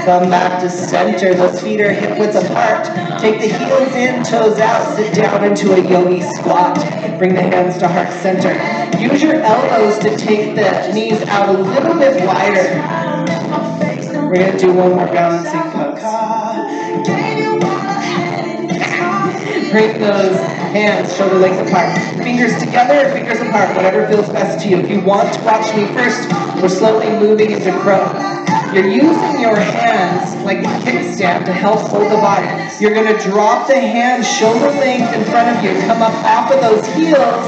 Come back to center. Those feet are hip width apart. Take the heels in, toes out. Sit down into a yogi squat. Bring the hands to heart center. Use your elbows to take the knees out a little bit wider. We're going to do one more balancing pose. Bring those hands shoulder length apart. Fingers together, fingers apart, whatever feels best to you. If you want to watch me first, we're slowly moving into crow. You're using your hands like a kickstand to help hold the body. You're going to drop the hands shoulder length in front of you. Come up off of those heels.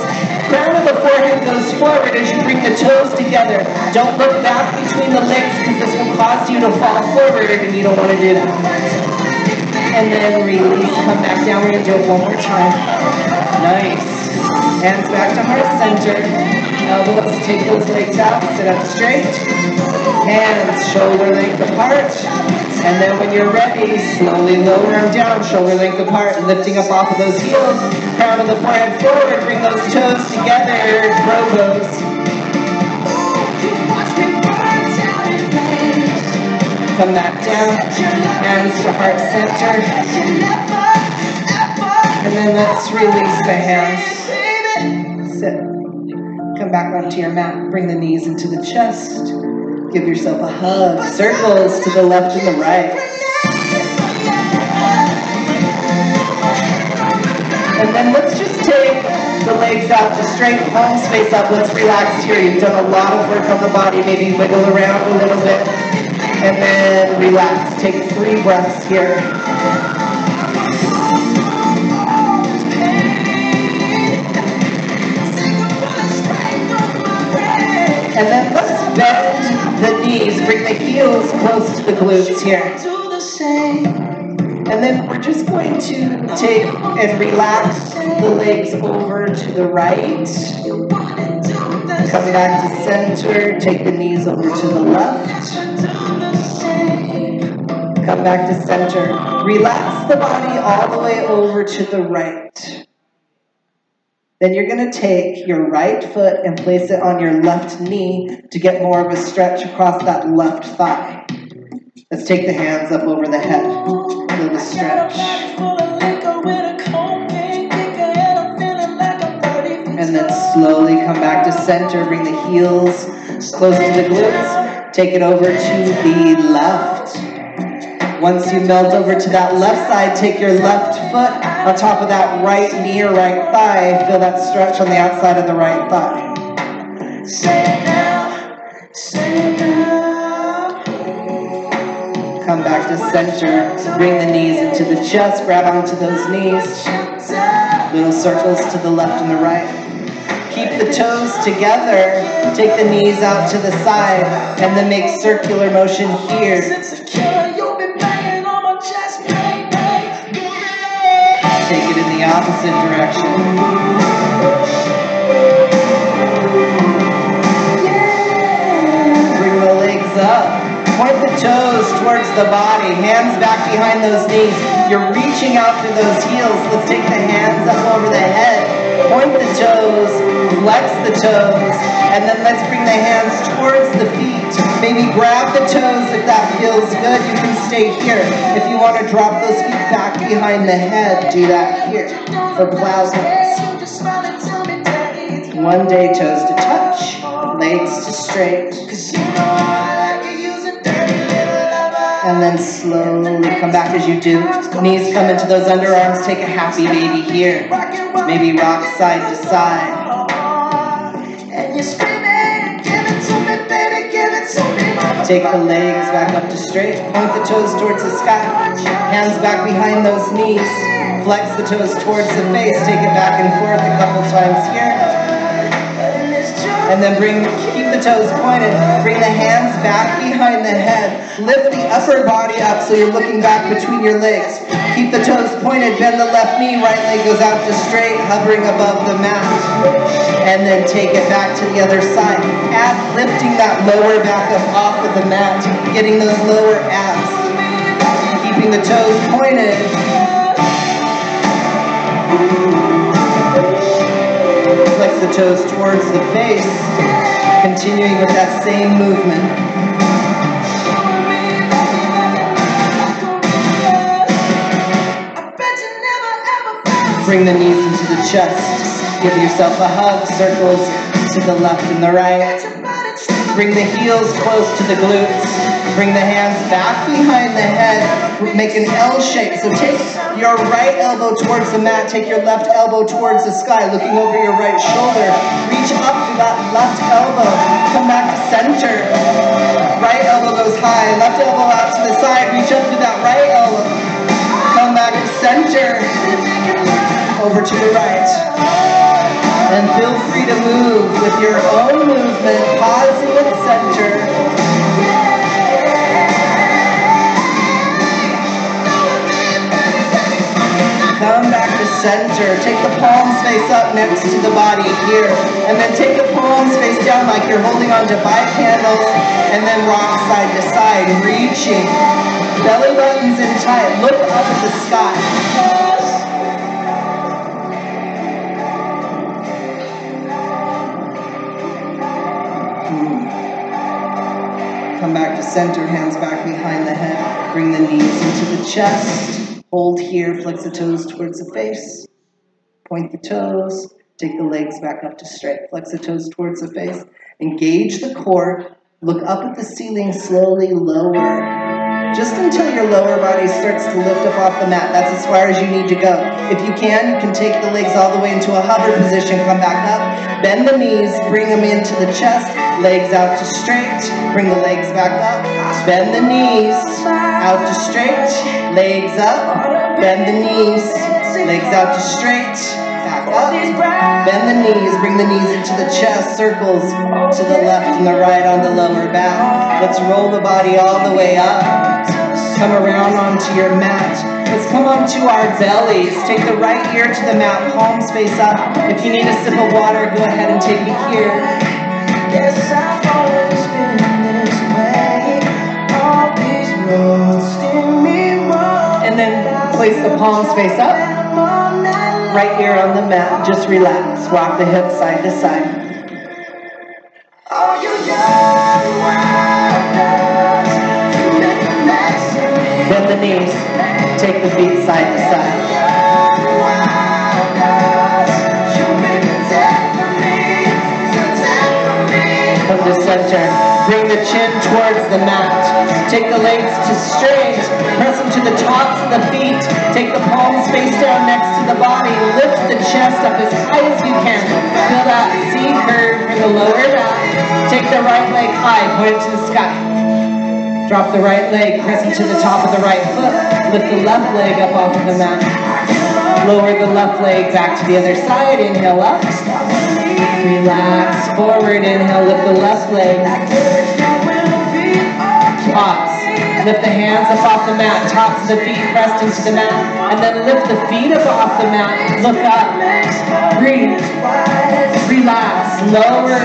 Crown of the forehead goes forward as you bring the toes together. Don't look back between the legs because this will cause you to fall forward and you don't want to do that. And then release, come back down. We're going to do it one more time. Nice. Hands back to heart center. Elbows, take those legs out, sit up straight. Hands shoulder length apart. And then when you're ready, slowly lower them down, shoulder length apart, lifting up off of those heels. Crown of the forehead forward, bring those toes together, grow those. Come back down, hands to heart center. And then let's release the hands. Sit. Come back onto your mat, bring the knees into the chest. Give yourself a hug. Circles to the left and the right. And then let's just take the legs out to straight, palms face up. Let's relax here. You've done a lot of work on the body. Maybe wiggle around a little bit. And then relax. Take 3 breaths here. And then let's bend the knees. Bring the heels close to the glutes here. And then we're just going to take and relax the legs over to the right. Come back to center. Take the knees over to the left. Come back to center. Relax the body all the way over to the right. Then you're going to take your right foot and place it on your left knee to get more of a stretch across that left thigh. Let's take the hands up over the head. Feel the stretch. And then slowly come back to center. Bring the heels close to the glutes. Take it over to the left. Once you melt over to that left side, take your left foot on top of that right knee or right thigh. Feel that stretch on the outside of the right thigh. Come back to center. Bring the knees into the chest. Grab onto those knees. Little circles to the left and the right. Keep the toes together. Take the knees out to the side. And then make circular motion here. Take it in the opposite direction. the body. Hands back behind those knees. You're reaching out to those heels. Let's take the hands up over the head. Point the toes, flex the toes, and then let's bring the hands towards the feet. Maybe grab the toes if that feels good. You can stay here. If you want to drop those feet back behind the head, do that here for plow hands. One day toes to touch, legs to straight. And then slowly come back as you do. Knees come into those underarms. Take a happy baby here. Maybe rock side to side. And you're screaming, give it to me, baby, give it to me. Take the legs back up to straight. Point the toes towards the sky. Hands back behind those knees. Flex the toes towards the face. Take it back and forth a couple times here. And then keep the toes pointed. Bring the hands back behind the head. Lift the upper body up so you're looking back between your legs. Keep the toes pointed. Bend the left knee. Right leg goes out to straight, hovering above the mat. And then take it back to the other side. Add lifting that lower back up off of the mat. Getting those lower abs. Keeping the toes pointed. Flex the toes towards the face, continuing with that same movement. Bring the knees into the chest. Give yourself a hug. Circles to the left and the right. Bring the heels close to the glutes. Bring the hands back behind the head. Make an L shape. So take your right elbow towards the mat. Take your left elbow towards the sky, looking over your right shoulder. Reach up to that left elbow. Come back to center. Right elbow goes high. Left elbow out to the side. Reach up to that right elbow. Come back to center. Over to the right. And feel free to move with your own movement. Pausing at center. Come back to center. Take the palms face up next to the body here. And then take the palms face down like you're holding on to bike handles. And then rock side to side, reaching. Belly buttons in tight. Look up at the sky. Come back to center, hands back behind the head. Bring the knees into the chest. Hold here, flex the toes towards the face. Point the toes. Take the legs back up to straight. Flex the toes towards the face. Engage the core. Look up at the ceiling, slowly lower. Just until your lower body starts to lift up off the mat. That's as far as you need to go. If you can take the legs all the way into a hover position. Come back up. Bend the knees. Bring them into the chest. Legs out to straight. Bring the legs back up. Bend the knees. Out to straight. Legs up. Bend the knees. Legs out to straight. Back up. Bend the knees. Bring the knees into the chest. Circles to the left and the right on the lower back. Let's roll the body all the way up. Come around onto your mat. Let's come onto our bellies. Take the right ear to the mat. Palms face up. If you need a sip of water, go ahead and take it here. Yes, I've always been this way. All these roads steer me wrong. And then place the palms face up. Right ear on the mat. Just relax. Rock the hips side to side. Oh, you young wonders, you make a mess of me. Bend the knees. Take the feet side to side. Come to center. Bring the chin towards the mat. Take the legs to straight. Press them to the tops of the feet. Take the palms face down next to the body. Lift the chest up as high as you can. Feel that C curve in the lower back. Take the right leg high. Point it to the sky. Drop the right leg. Press it to the top of the right foot. Lift the left leg up off of the mat. Lower the left leg back to the other side. Inhale up. Relax forward. Inhale. Lift the left leg. Pause. Lift the hands up off the mat. Tops of the feet pressed into the mat. And then lift the feet up off the mat. Look up. Breathe. Relax. lower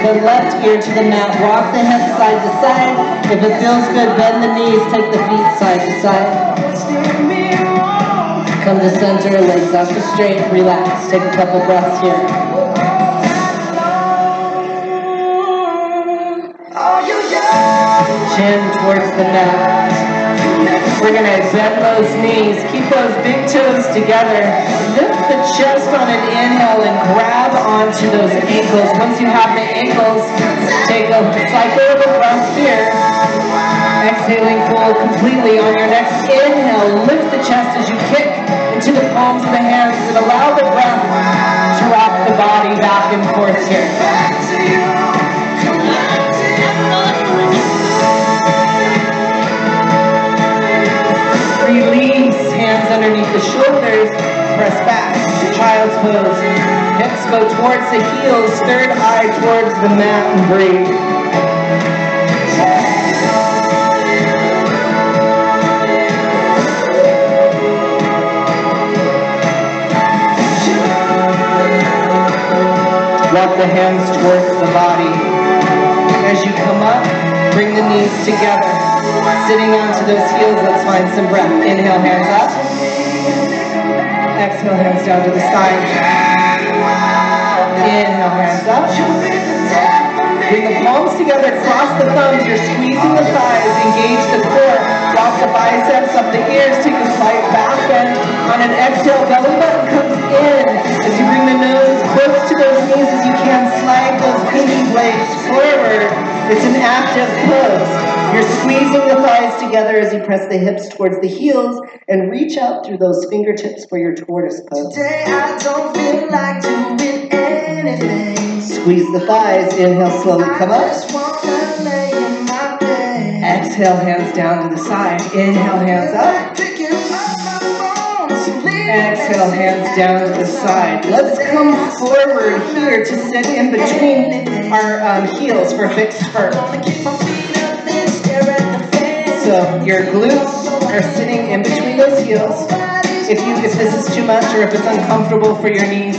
the left ear to the mat. Walk the head side to side. If it feels good, bend the knees. Take the feet side to side. Come to center, legs up to straight. Relax. Take a couple breaths here. Chin towards the mat. We're going to bend those knees. Keep those big toes together. Lift the chest on an inhale and grab onto those ankles. Once you have the ankles, take a cycle of a breath here. Exhaling full completely on your next inhale. Lift the chest as you kick into the palms of the hands and allow the breath to rock the body back and forth here. Release, hands underneath the shoulders, press back, child's pose. Hips go towards the heels, third eye towards the mat and breathe. Walk the hands towards the body. As you come up, bring the knees together. Sitting onto those heels, let's find some breath. Inhale, hands up. Exhale, hands down to the side. Inhale, hands up. Bring the palms together, cross the thumbs. You're squeezing the thighs, engage the core. Walk the biceps up the ears, take a slight back bend. On an exhale, belly button comes in. As you bring the nose close to those knees as you can, slide those pinky blades forward. It's an active pose. You're squeezing the thighs together as you press the hips towards the heels and reach out through those fingertips for your tortoise pose. Today I don't feel like doing anything. Squeeze the thighs. Inhale, slowly come up. Exhale, hands down to the side. Inhale, hands up. Exhale, hands down to the side. Let's come forward here to sit in between our heels for fixed firm. So your glutes are sitting in between those heels. If this is too much or if it's uncomfortable for your knees,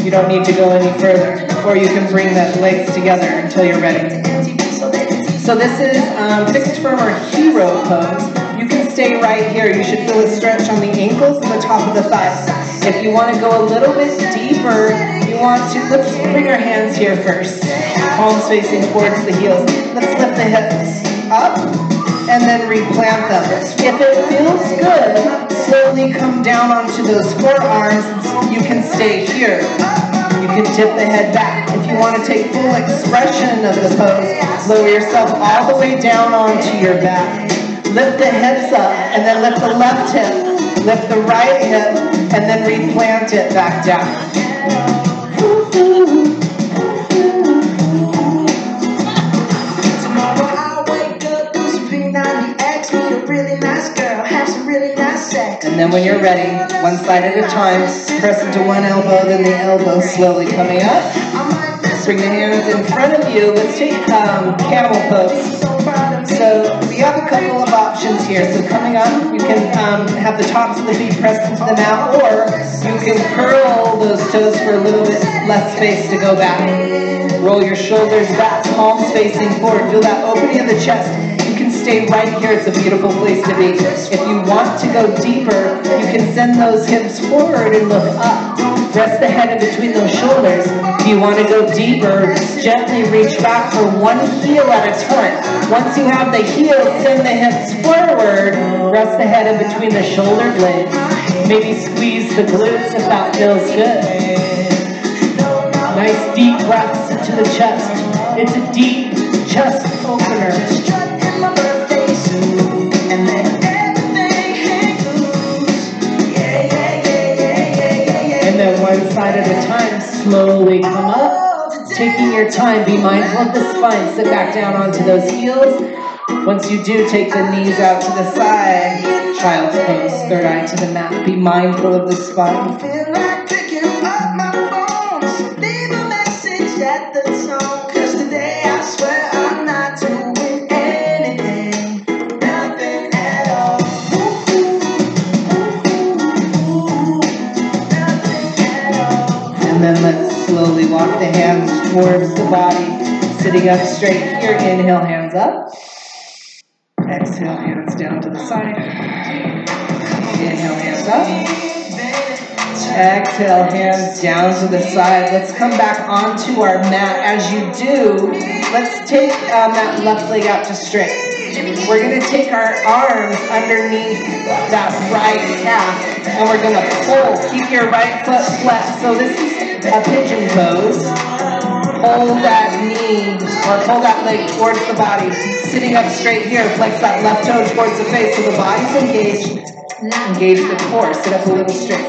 you don't need to go any further. Or you can bring the legs together until you're ready. So this is fixed firm or hero pose. You can stay right here. You should feel a stretch on the ankles and the top of the thighs. If you want to go a little bit deeper, you want to, let's bring our hands here first. Palms facing towards the heels. Let's lift the hips up and then replant them. If it feels good, slowly come down onto those forearms. You can stay here. You can tip the head back. If you want to take full expression of the pose, lower yourself all the way down onto your back. Lift the hips up, and then lift the left hip, lift the right hip, and then replant it back down. Tomorrow I'll wake up, do some P90X, meet a really nice girl, have some really nice sex. And then when you're ready, one side at a time, press into one elbow, then the elbow slowly coming up. Bring the hands in front of you. Let's take camel pose. So we have a couple of options here. So coming up, you can have the tops of the feet pressed into the mat, or you can curl those toes for a little bit less space to go back. Roll your shoulders back, palms facing forward. Feel that opening of the chest. You can stay right here. It's a beautiful place to be. If you want to go deeper, you can send those hips forward and look up. Rest the head in between those shoulders. If you want to go deeper, just gently reach back for one heel at a time. Once you have the heel, send the hips forward. Rest the head in between the shoulder blades. Maybe squeeze the glutes if that feels good. Nice deep breaths into the chest. It's a deep chest opener. And then one side at a time, slowly come up. Taking your time, be mindful of the spine. Sit back down onto those heels. Once you do, take the knees out to the side. Child's pose, third eye to the mat. Be mindful of the spine. And then let's slowly walk the hands towards the body, sitting up straight here. Inhale, hands up. Exhale, hands down to the side. Inhale, hands up. Exhale, hands down to the side. Let's come back onto our mat. As you do, let's take that left leg out to straight. We're going to take our arms underneath that right calf, and we're going to pull. Keep your right foot flat. So this is a pigeon pose. Pull that knee, or pull that leg towards the body. Sitting up straight here, flex that left toe towards the face so the body's engaged. Engage the core. Sit up a little straight.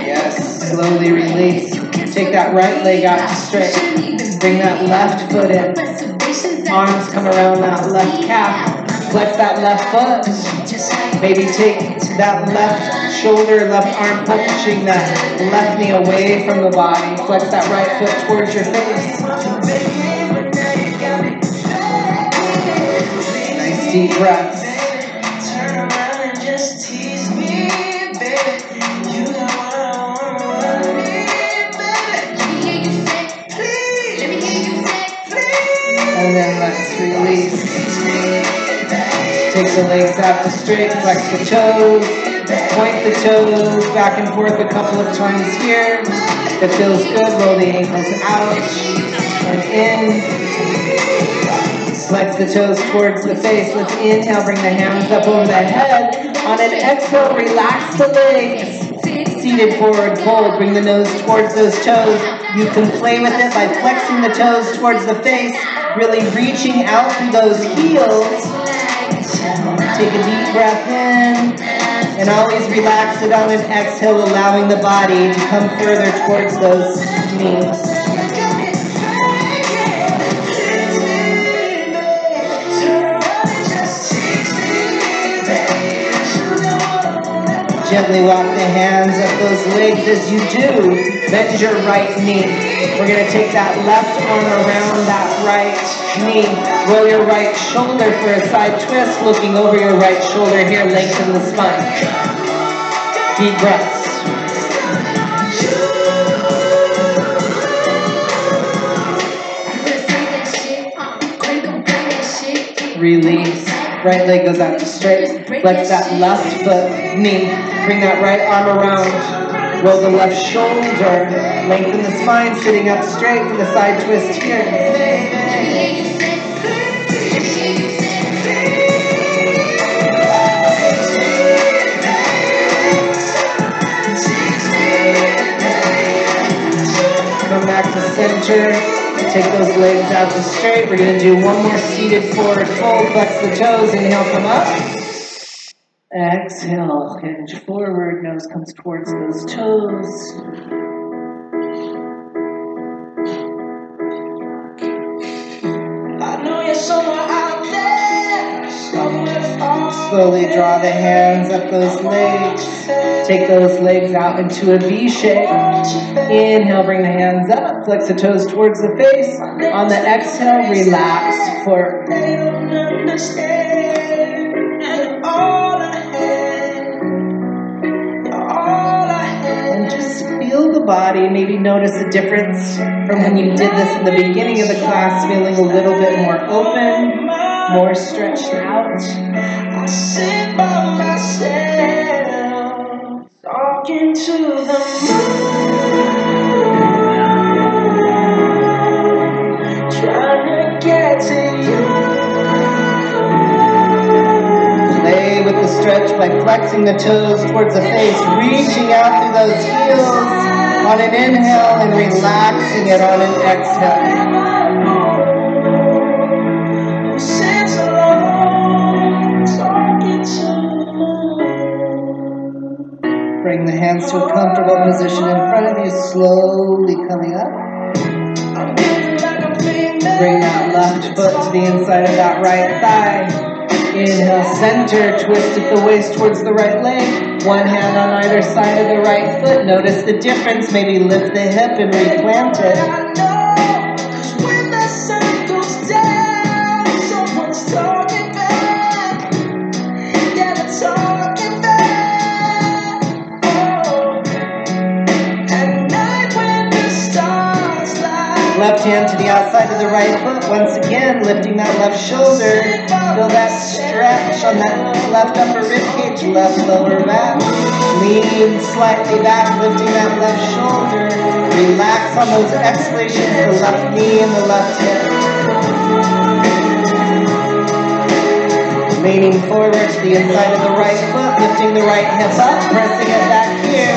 Yes, slowly release. Take that right leg out to straight. Bring that left foot in. Arms come around that left calf. Flex that left foot. Maybe take that left shoulder, left arm, pushing that left knee away from the body. Flex that right foot towards your face. Nice deep breaths. And then let's release. Take the legs out to straight, flex the toes, point the toes back and forth a couple of times here. If it feels good, roll the ankles out and in. Flex the toes towards the face. Let's inhale, bring the hands up over the head. On an exhale, relax the legs. Seated forward fold, bring the nose towards those toes. You can play with it by flexing the toes towards the face, really reaching out through those heels. Take a deep breath in, and always relax it on an exhale, allowing the body to come further towards those knees. Gently walk the hands up those legs. As you do, bend your right knee. We're going to take that left arm around that right knee. Roll your right shoulder for a side twist, looking over your right shoulder here, lengthen the spine. Deep breaths. Release. Right leg goes out to straight. Flex that left foot, knee. Bring that right arm around. Roll the left shoulder. Lengthen the spine, sitting up straight for the side twist here. Come back to center. Take those legs out to straight. We're going to do one more seated forward fold. Flex the toes. Inhale, come up. Exhale, hinge forward. Nose comes towards those toes. I know you're somewhere out there. Slowly draw the hands up those legs. Take those legs out into a V shape. Inhale, bring the hands up. Flex the toes towards the face. On the exhale, relax forward. They don't understand. And all I had. And just feel the body. Maybe notice a difference from when you did this in the beginning of the class, feeling a little bit more open, more stretched out. I sit by myself, talking to the moon, trying to get to you. Play with the stretch by flexing the toes towards the face, reaching out through those heels on an inhale and relaxing it on an exhale. Bring the hands to a comfortable position in front of you, slowly coming up. Bring that left foot to the inside of that right thigh. Inhale, center, twist at the waist towards the right leg. One hand on either side of the right foot. Notice the difference. Maybe lift the hip and replant it. When the sun goes down, someone's talking back. Yeah, they're talking back. Oh. At night when the stars light. Left hand to the outside of the right foot. Once again, lifting that left shoulder. Feel that stretch on that left upper rib cage, left lower back. Lean slightly back, lifting that left shoulder. Relax on those exhalations, the left knee and the left hip. Leaning forward to the inside of the right foot, lifting the right hip up, pressing it back here.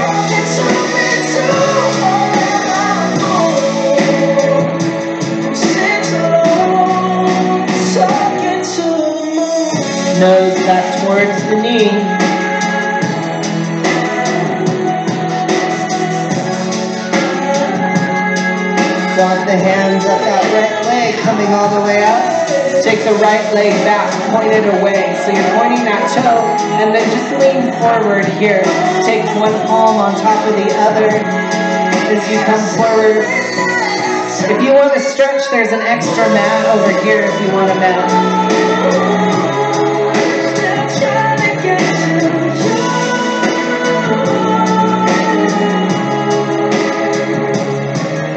Nose back towards the knee. Walk the hands up that right leg, coming all the way up. Take the right leg back, point it away. So you're pointing that toe, and then just lean forward here. Take one palm on top of the other as you come forward. If you want to stretch, there's an extra mat over here if you want a mat.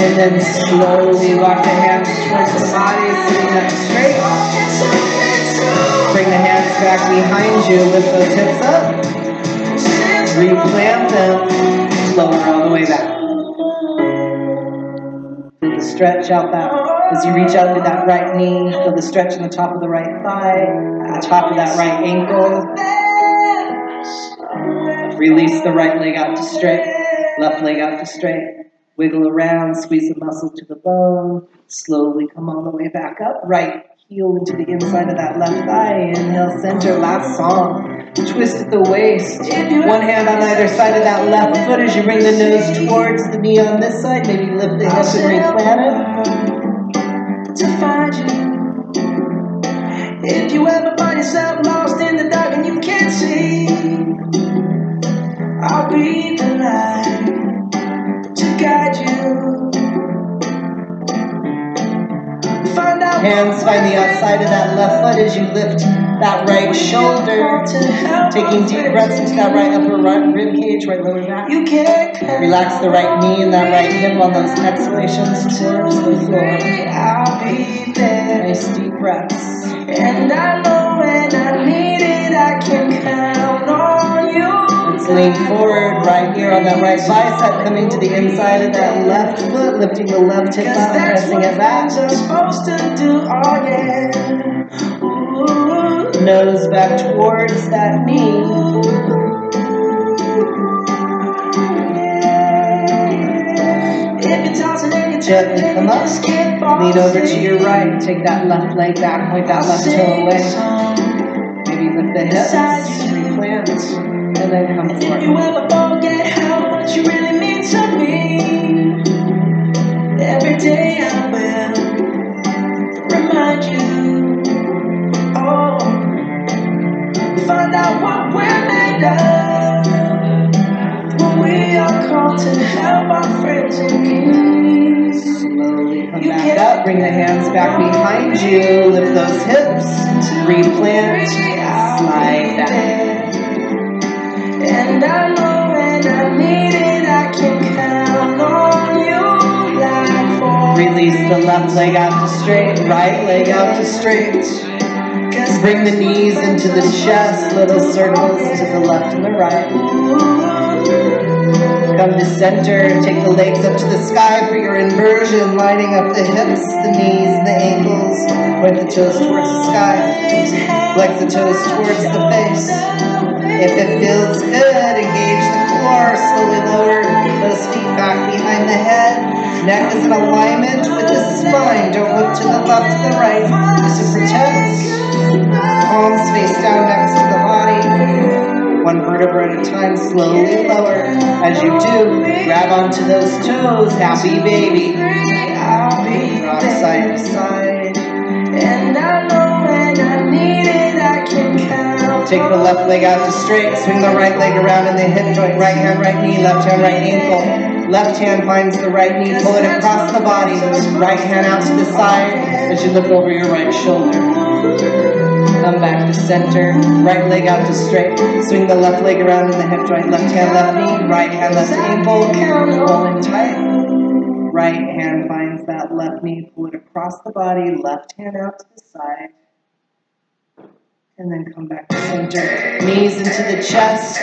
And then slowly walk the hands towards the body, sitting up straight. Bring the hands back behind you, lift those hips up. Replant them, lower all the way back. Feel the stretch out that, as you reach out to that right knee, feel the stretch in the top of the right thigh, the top of that right ankle. Release the right leg out to straight, left leg out to straight. Wiggle around, squeeze the muscle to the bone. Slowly come all the way back up. Right heel into the inside of that left thigh. Inhale, center, last song. Twist at the waist. One hand on either side of that left foot as you bring the nose towards the knee on this side. Maybe lift the hip and replant it. To find you. If you ever find yourself lost in the dark and you can't see, I'll be the light to guide you. Hands find the outside of that left foot as you lift that right shoulder. Taking deep breaths into that right upper rib cage, right lower back. Relax the right knee and that right hip on those exhalations towards the floor. Nice deep breaths. And I know when I need it, I can count on you. Lean forward right here on that right bicep, coming to the inside of that left foot, lifting the left hip up, pressing it back. Supposed to do, oh yeah. Ooh. Nose back towards that knee. Gently come up, lean over to your right, take that left leg back, point that left toe away. Maybe lift the hips, replant. And then come forward. If you ever forget how much you really mean to me, every day I will remind you. Oh, find out what we're made of when we are called to help our friends in need. Slowly come back up, bring the hands back behind you, lift those hips, replant, slide back. And I know when I need it, I can count on you like for. Release the left leg out to straight, right leg out to straight. Bring the knees into the chest, little circles to the left and the right. Come to center, take the legs up to the sky for your inversion, lining up the hips, the knees, the ankles. Point the toes towards the sky. Flex the toes towards the face. If it feels good, engage the core, slowly lower those feet back behind the head. Neck is in alignment with the spine. Don't look to the left or the right. Just to protect. Palms face down next to the body. One vertebra at a time, slowly lower. As you do, grab onto those toes. Happy baby. Rock side to side. And I know when I need it, I Take the left leg out to straight. Swing the right leg around in the hip joint. Right hand, right knee. Left hand, right ankle. Left hand finds the right knee. Pull it across the body. Right hand out to the side as you look over your right shoulder. Come back to center. Right leg out to straight. Swing the left leg around in the hip joint. Left hand, left knee. Right hand, left ankle. Pull it tight. Right hand finds that left knee. Pull it across the body. Left hand out to the side. And then come back to center. Knees into the chest.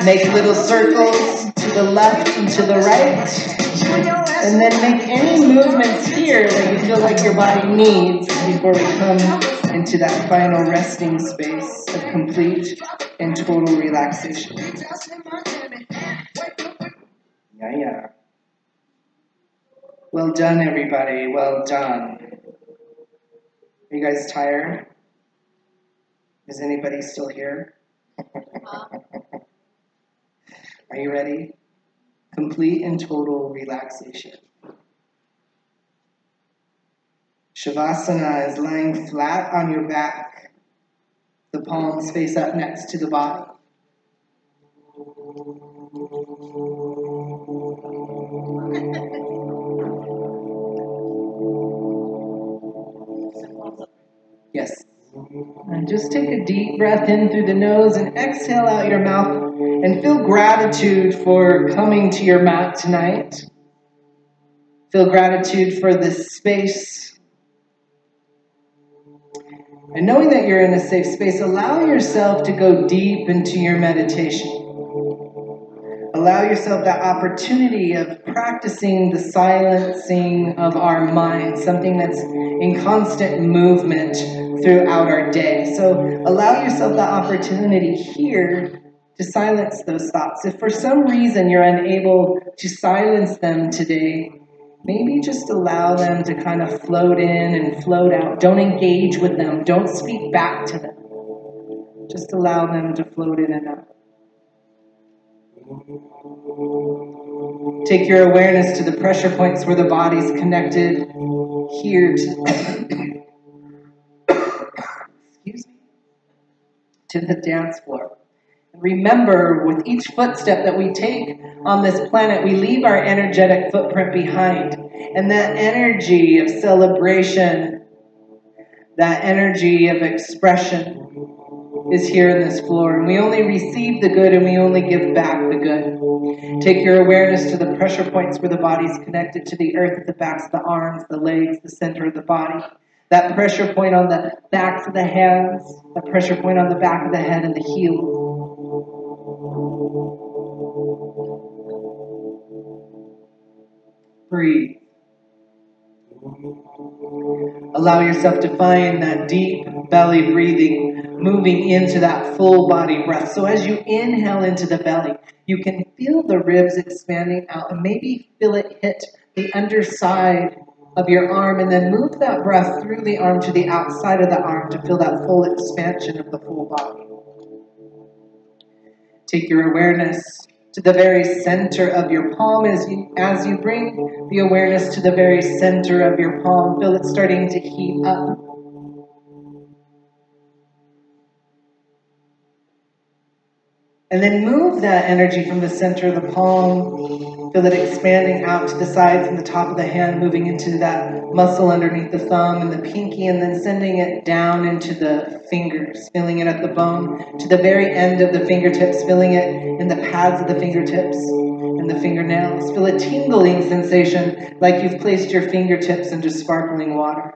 Make little circles to the left and to the right. And then make any movements here that you feel like your body needs before we come into that final resting space of complete and total relaxation. Yeah. Well done, everybody. Well done. Are you guys tired? Is anybody still here? Are you ready? Complete and total relaxation. Shavasana is lying flat on your back. The palms face up next to the body. Yes. And just take a deep breath in through the nose and exhale out your mouth and feel gratitude for coming to your mat tonight. Feel gratitude for this space. And knowing that you're in a safe space, allow yourself to go deep into your meditation. Allow yourself that opportunity of practicing the silencing of our mind, something that's in constant movement throughout our day. So allow yourself that opportunity here to silence those thoughts. If for some reason you're unable to silence them today, maybe just allow them to kind of float in and float out. Don't engage with them. Don't speak back to them. Just allow them to float in and out. Take your awareness to the pressure points where the body's connected here to the dance floor. Remember, with each footstep that we take on this planet, we leave our energetic footprint behind. And that energy of celebration, that energy of expression is here in this floor. And we only receive the good and we only give back the good. Take your awareness to the pressure points where the body's connected to the earth, at the backs of the arms, the legs, the center of the body. That pressure point on the backs of the hands, the pressure point on the back of the head and the heels. Breathe. Allow yourself to find that deep belly breathing, moving into that full body breath. So as you inhale into the belly, you can feel the ribs expanding out and maybe feel it hit the underside of your arm, and then move that breath through the arm to the outside of the arm to feel that full expansion of the full body. Take your awareness to the very center of your palm as you bring the awareness to the very center of your palm. Feel it starting to heat up. And then move that energy from the center of the palm. Feel it expanding out to the sides and the top of the hand, moving into that muscle underneath the thumb and the pinky, and then sending it down into the fingers, feeling it at the bone, to the very end of the fingertips, feeling it in the pads of the fingertips and the fingernails. Feel a tingling sensation like you've placed your fingertips into sparkling water.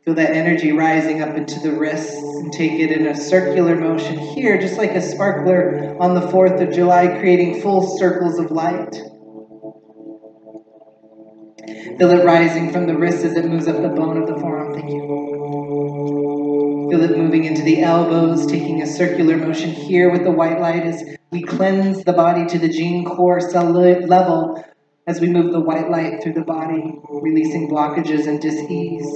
Feel that energy rising up into the wrists and take it in a circular motion here, just like a sparkler on the 4th of July, creating full circles of light. Feel it rising from the wrist as it moves up the bone of the forearm. Thank you. Feel it moving into the elbows, taking a circular motion here with the white light as we cleanse the body to the gene core cell level, as we move the white light through the body, releasing blockages and dis-ease.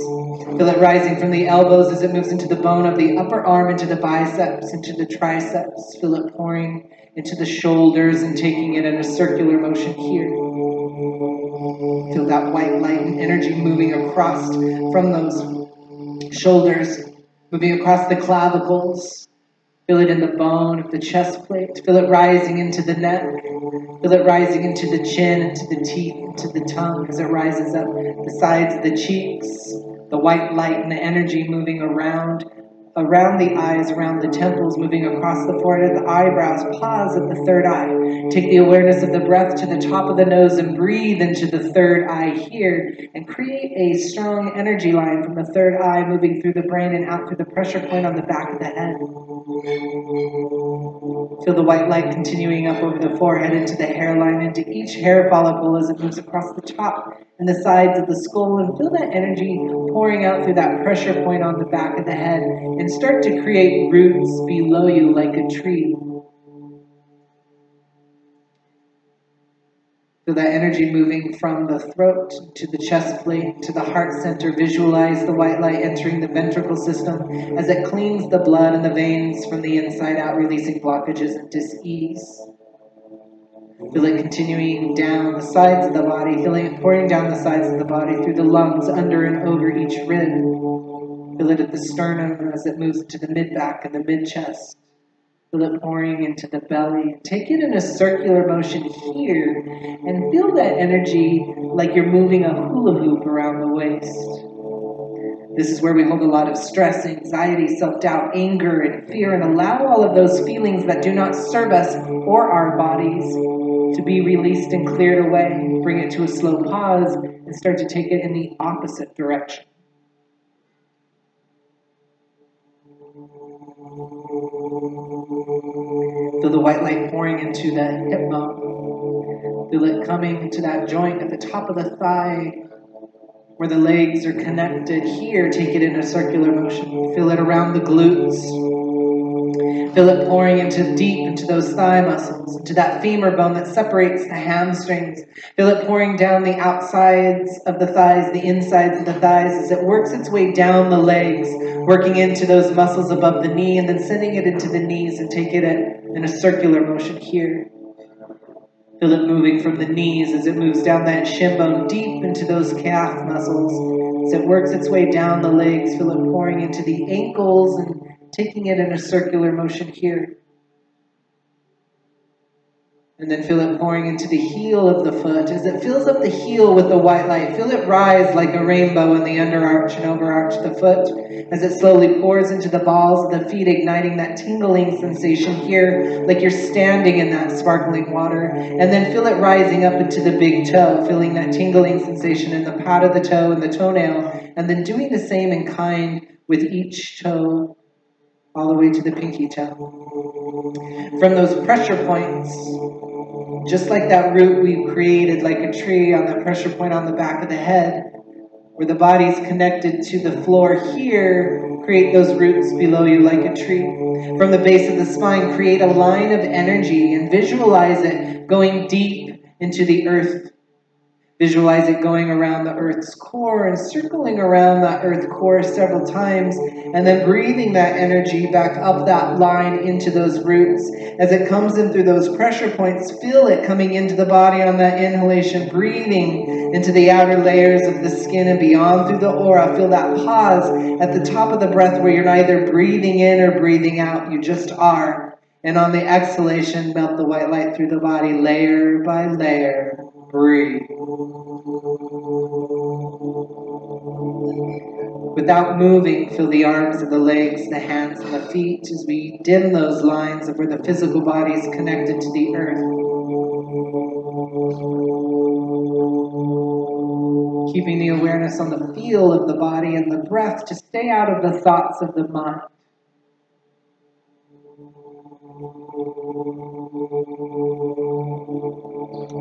Feel it rising from the elbows as it moves into the bone of the upper arm, into the biceps, into the triceps. Feel it pouring into the shoulders and taking it in a circular motion here. Feel that white light and energy moving across from those shoulders, Moving across the clavicles. Feel it in the bone of the chest plate. Feel it rising into the neck. Feel it rising into the chin, into the teeth, into the tongue as it rises up the sides of the cheeks. The white light and the energy moving around the eyes, around the temples, moving across the forehead, the eyebrows. Pause at the third eye. Take the awareness of the breath to the top of the nose and breathe into the third eye here and create a strong energy line from the third eye moving through the brain and out through the pressure point on the back of the head. Feel the white light continuing up over the forehead into the hairline, into each hair follicle as it moves across the top and the sides of the skull, and feel that energy pouring out through that pressure point on the back of the head and start to create roots below you like a tree. Feel that energy moving from the throat to the chest plate to the heart center. Visualize the white light entering the ventricle system as it cleans the blood and the veins from the inside out, releasing blockages and dis-ease. Feel it continuing down the sides of the body, feeling it pouring down the sides of the body through the lungs, under and over each rib. Feel it at the sternum as it moves into the mid-back and the mid-chest. Feel it pouring into the belly. Take it in a circular motion here and feel that energy like you're moving a hula hoop around the waist. This is where we hold a lot of stress, anxiety, self-doubt, anger, and fear, and allow all of those feelings that do not serve us or our bodies to be released and cleared away. Bring it to a slow pause and start to take it in the opposite direction. Feel the white light pouring into the hip bone. Feel it coming into that joint at the top of the thigh where the legs are connected. Here, take it in a circular motion. Feel it around the glutes. Feel it pouring deep into those thigh muscles, into that femur bone that separates the hamstrings. Feel it pouring down the outsides of the thighs, the insides of the thighs as it works its way down the legs, working into those muscles above the knee and then sending it into the knees, and take it in a circular motion here. Feel it moving from the knees as it moves down that shin bone deep into those calf muscles. As it works its way down the legs, feel it pouring into the ankles and taking it in a circular motion here. And then feel it pouring into the heel of the foot. As it fills up the heel with the white light, feel it rise like a rainbow in the underarch and overarch the foot. As it slowly pours into the balls of the feet, igniting that tingling sensation here, like you're standing in that sparkling water. And then feel it rising up into the big toe, feeling that tingling sensation in the pad of the toe and the toenail. And then doing the same in kind with each toe, all the way to the pinky toe. From those pressure points, just like that root we created like a tree on the pressure point on the back of the head, where the body's connected to the floor here, create those roots below you like a tree. From the base of the spine, create a line of energy and visualize it going deep into the earth. Visualize it going around the earth's core and circling around that earth core several times, and then breathing that energy back up that line into those roots. As it comes in through those pressure points, feel it coming into the body on that inhalation, breathing into the outer layers of the skin and beyond through the aura. Feel that pause at the top of the breath where you're neither breathing in or breathing out, you just are. And on the exhalation, melt the white light through the body layer by layer. Breathe. Without moving, feel the arms and the legs, the hands and the feet as we dim those lines of where the physical body is connected to the earth. Keeping the awareness on the feel of the body and the breath to stay out of the thoughts of the mind.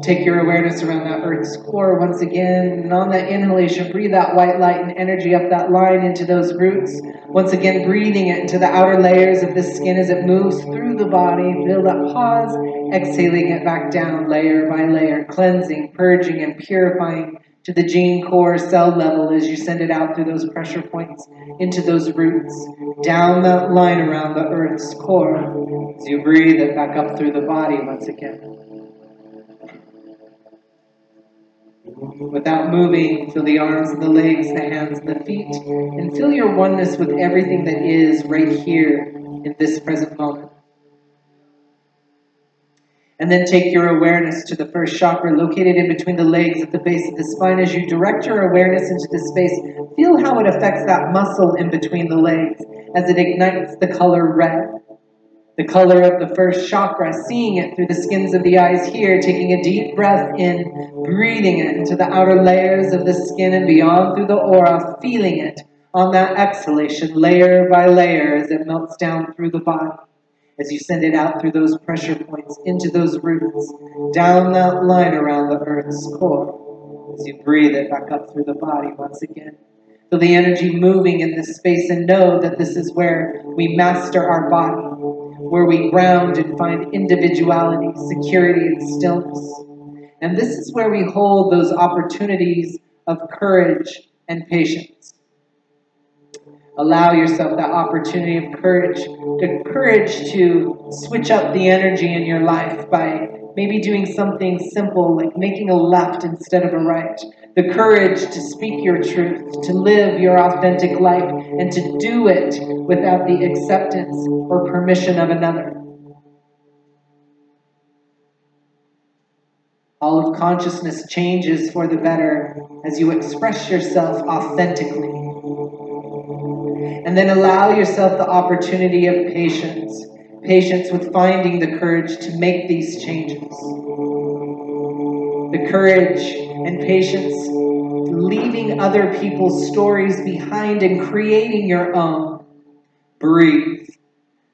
Take your awareness around that earth's core once again, and on that inhalation, breathe that white light and energy up that line into those roots. Once again, breathing it into the outer layers of the skin as it moves through the body. Feel that pause, exhaling it back down layer by layer, cleansing, purging, and purifying to the gene core cell level as you send it out through those pressure points into those roots, down that line around the earth's core as you breathe it back up through the body once again. Without moving, feel the arms and the legs, the hands and the feet, and feel your oneness with everything that is right here in this present moment. And then take your awareness to the first chakra located in between the legs at the base of the spine. As you direct your awareness into this space, feel how it affects that muscle in between the legs as it ignites the color red. The color of the first chakra, seeing it through the skins of the eyes here, taking a deep breath in, breathing it into the outer layers of the skin and beyond through the aura, feeling it on that exhalation, layer by layer, as it melts down through the body. As you send it out through those pressure points, into those roots, down that line around the earth's core. As you breathe it back up through the body once again. Feel the energy moving in this space and know that this is where we master our body, where we ground and find individuality, security, and stillness. And this is where we hold those opportunities of courage and patience. Allow yourself that opportunity of courage to switch up the energy in your life by maybe doing something simple like making a left instead of a right. The courage to speak your truth, to live your authentic life, and to do it without the acceptance or permission of another. All of consciousness changes for the better as you express yourself authentically. And then allow yourself the opportunity of patience. Patience with finding the courage to make these changes. The courage and patience leaving other people's stories behind and creating your own. Breathe.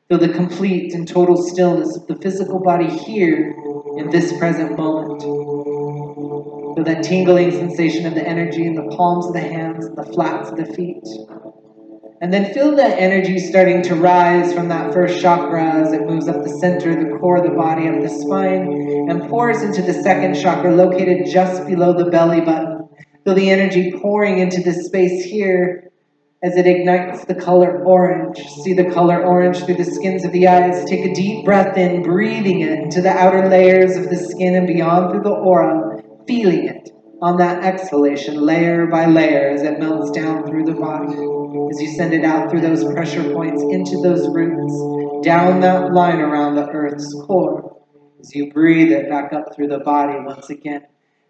Feel the complete and total stillness of the physical body here in this present moment. Feel that tingling sensation of the energy in the palms of the hands and the flats of the feet. And then feel the energy starting to rise from that first chakra as it moves up the center, the core of the body, up the spine, and pours into the second chakra located just below the belly button. Feel the energy pouring into this space here as it ignites the color orange. See the color orange through the skins of the eyes. Take a deep breath in, breathing it into the outer layers of the skin and beyond through the aura, feeling it on that exhalation, layer by layer, as it melts down through the body. As you send it out through those pressure points, into those roots, down that line around the earth's core. As you breathe it back up through the body once again.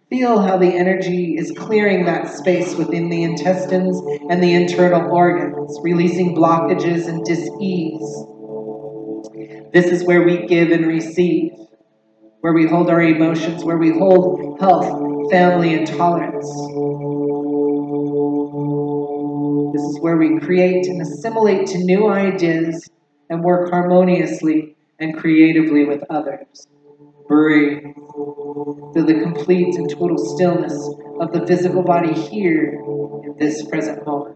Feel how the energy is clearing that space within the intestines and the internal organs, releasing blockages and dis-ease. This is where we give and receive, where we hold our emotions, where we hold health, family, and tolerance. This is where we create and assimilate to new ideas and work harmoniously and creatively with others. Breathe. Feel the complete and total stillness of the physical body here in this present moment.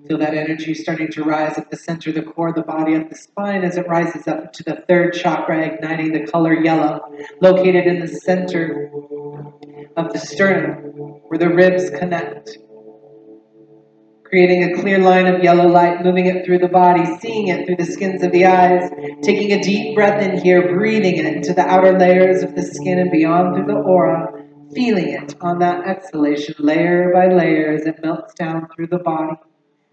Feel that energy starting to rise at the center, the core of the body, up the spine as it rises up to the third chakra, igniting the color yellow, located in the center of the sternum, where the ribs connect. Creating a clear line of yellow light, moving it through the body, seeing it through the skins of the eyes, taking a deep breath in here, breathing it into the outer layers of the skin and beyond through the aura, feeling it on that exhalation, layer by layer, as it melts down through the body.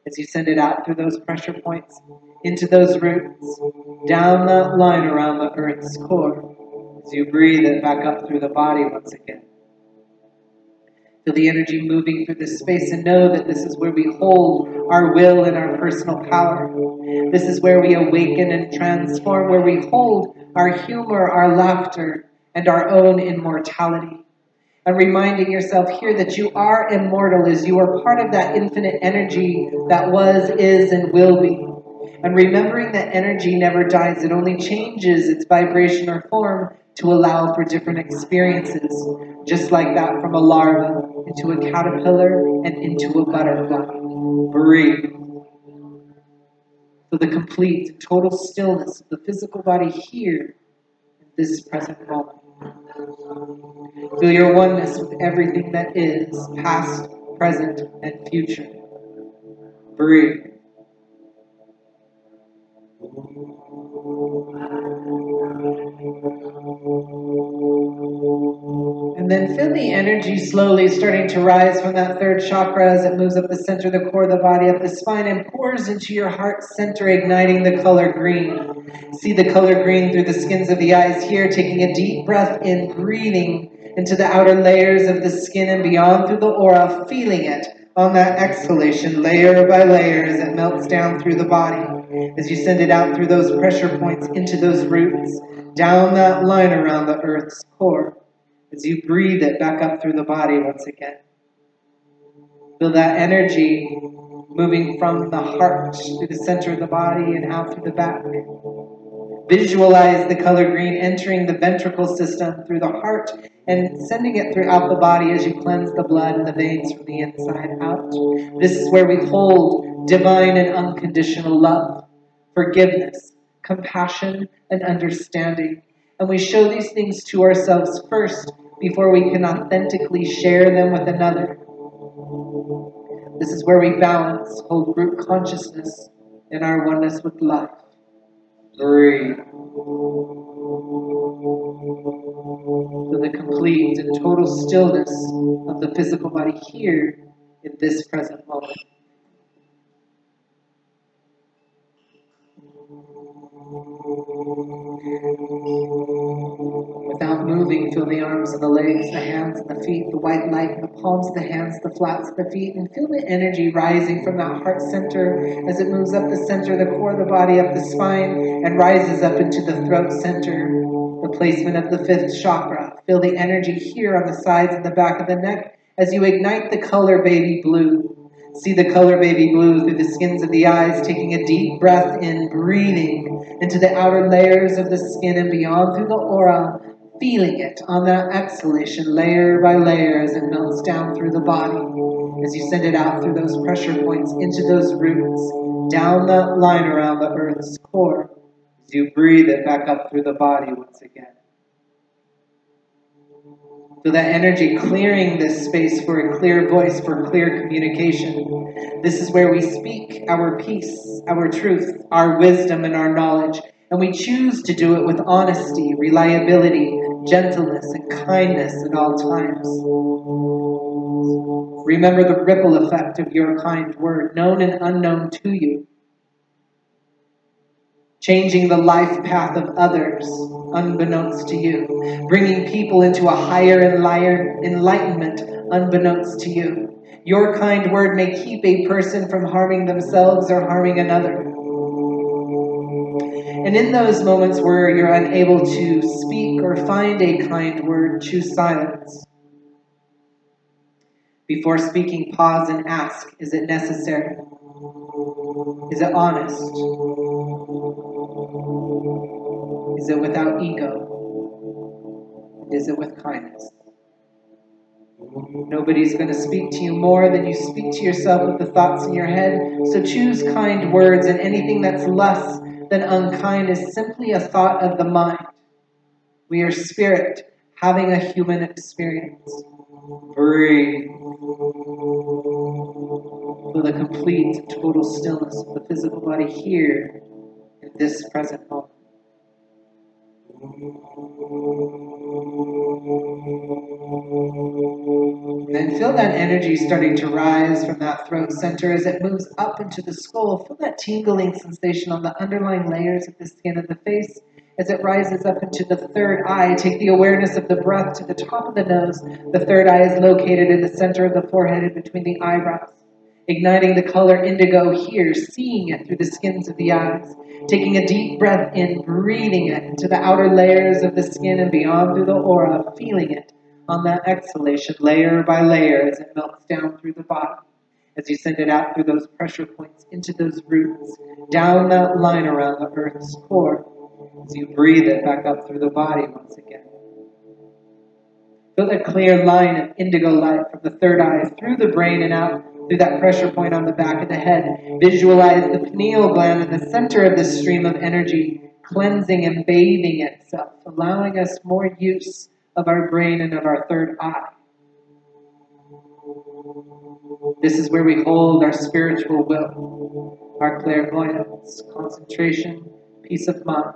As you send it out through those pressure points, into those roots, down that line around the earth's core, as you breathe it back up through the body once again. Feel the energy moving through this space and know that this is where we hold our will and our personal power. This is where we awaken and transform, where we hold our humor, our laughter, and our own immortality. And reminding yourself here that you are immortal as you are part of that infinite energy that was, is, and will be. And remembering that energy never dies, it only changes its vibration or form to allow for different experiences, just like that from a larva into a caterpillar and into a butterfly. Breathe. For the complete, total stillness of the physical body here in this present moment. Feel your oneness with everything that is, past, present, and future. Breathe. And then feel the energy slowly starting to rise from that third chakra as it moves up the center, the core of the body, up the spine, and pours into your heart center, igniting the color green. See the color green through the skins of the eyes here, taking a deep breath in, breathing into the outer layers of the skin and beyond through the aura, feeling it on that exhalation, layer by layer, as it melts down through the body. As you send it out through those pressure points, into those roots, down that line around the earth's core. As you breathe it back up through the body once again. Feel that energy moving from the heart through the center of the body and out through the back. Visualize the color green entering the ventricle system through the heart and sending it throughout the body as you cleanse the blood and the veins from the inside out. This is where we hold divine and unconditional love, forgiveness, compassion, and understanding. And we show these things to ourselves first before we can authentically share them with another. This is where we balance, hold group consciousness in our oneness with love. Breathe. So the complete and total stillness of the physical body here in this present moment. Without moving, feel the arms and the legs, the hands and the feet, the white light in the palms of the hands, the flats of the feet, and feel the energy rising from that heart center as it moves up the center, the core of the body, up the spine, and rises up into the throat center, the placement of the fifth chakra. Feel the energy here on the sides and the back of the neck as you ignite the color baby blue. See the color baby blue through the skins of the eyes, taking a deep breath in, breathing into the outer layers of the skin and beyond through the aura, feeling it on that exhalation, layer by layer, as it melts down through the body. As you send it out through those pressure points, into those roots, down that line around the earth's core, as you breathe it back up through the body once again. So that energy clearing this space for a clear voice, for clear communication. This is where we speak our peace, our truth, our wisdom, and our knowledge. And we choose to do it with honesty, reliability, gentleness, and kindness at all times. Remember the ripple effect of your kind word, known and unknown to you. Changing the life path of others, unbeknownst to you. Bringing people into a higher enlightenment, unbeknownst to you. Your kind word may keep a person from harming themselves or harming another. And in those moments where you're unable to speak or find a kind word, choose silence. Before speaking, pause and ask, is it necessary? Is it honest? Is it without ego? Is it with kindness? Nobody's going to speak to you more than you speak to yourself with the thoughts in your head. So choose kind words, and anything that's less than unkind is simply a thought of the mind. We are spirit, having a human experience. Breathe. For the complete, total stillness of the physical body here in this present moment. Then feel that energy starting to rise from that throat center as it moves up into the skull. Feel that tingling sensation on the underlying layers of the skin of the face as it rises up into the third eye. Take the awareness of the breath to the top of the nose. The third eye is located in the center of the forehead and between the eyebrows. Igniting the color indigo here, seeing it through the skins of the eyes. Taking a deep breath in, breathing it into the outer layers of the skin and beyond through the aura, feeling it on that exhalation, layer by layer, as it melts down through the body. As you send it out through those pressure points, into those roots, down that line around the earth's core, as you breathe it back up through the body once again. Feel a clear line of indigo light from the third eye through the brain and out through that pressure point on the back of the head. Visualize the pineal gland in the center of this stream of energy, cleansing and bathing itself, allowing us more use of our brain and of our third eye. This is where we hold our spiritual will, our clairvoyance, concentration, peace of mind.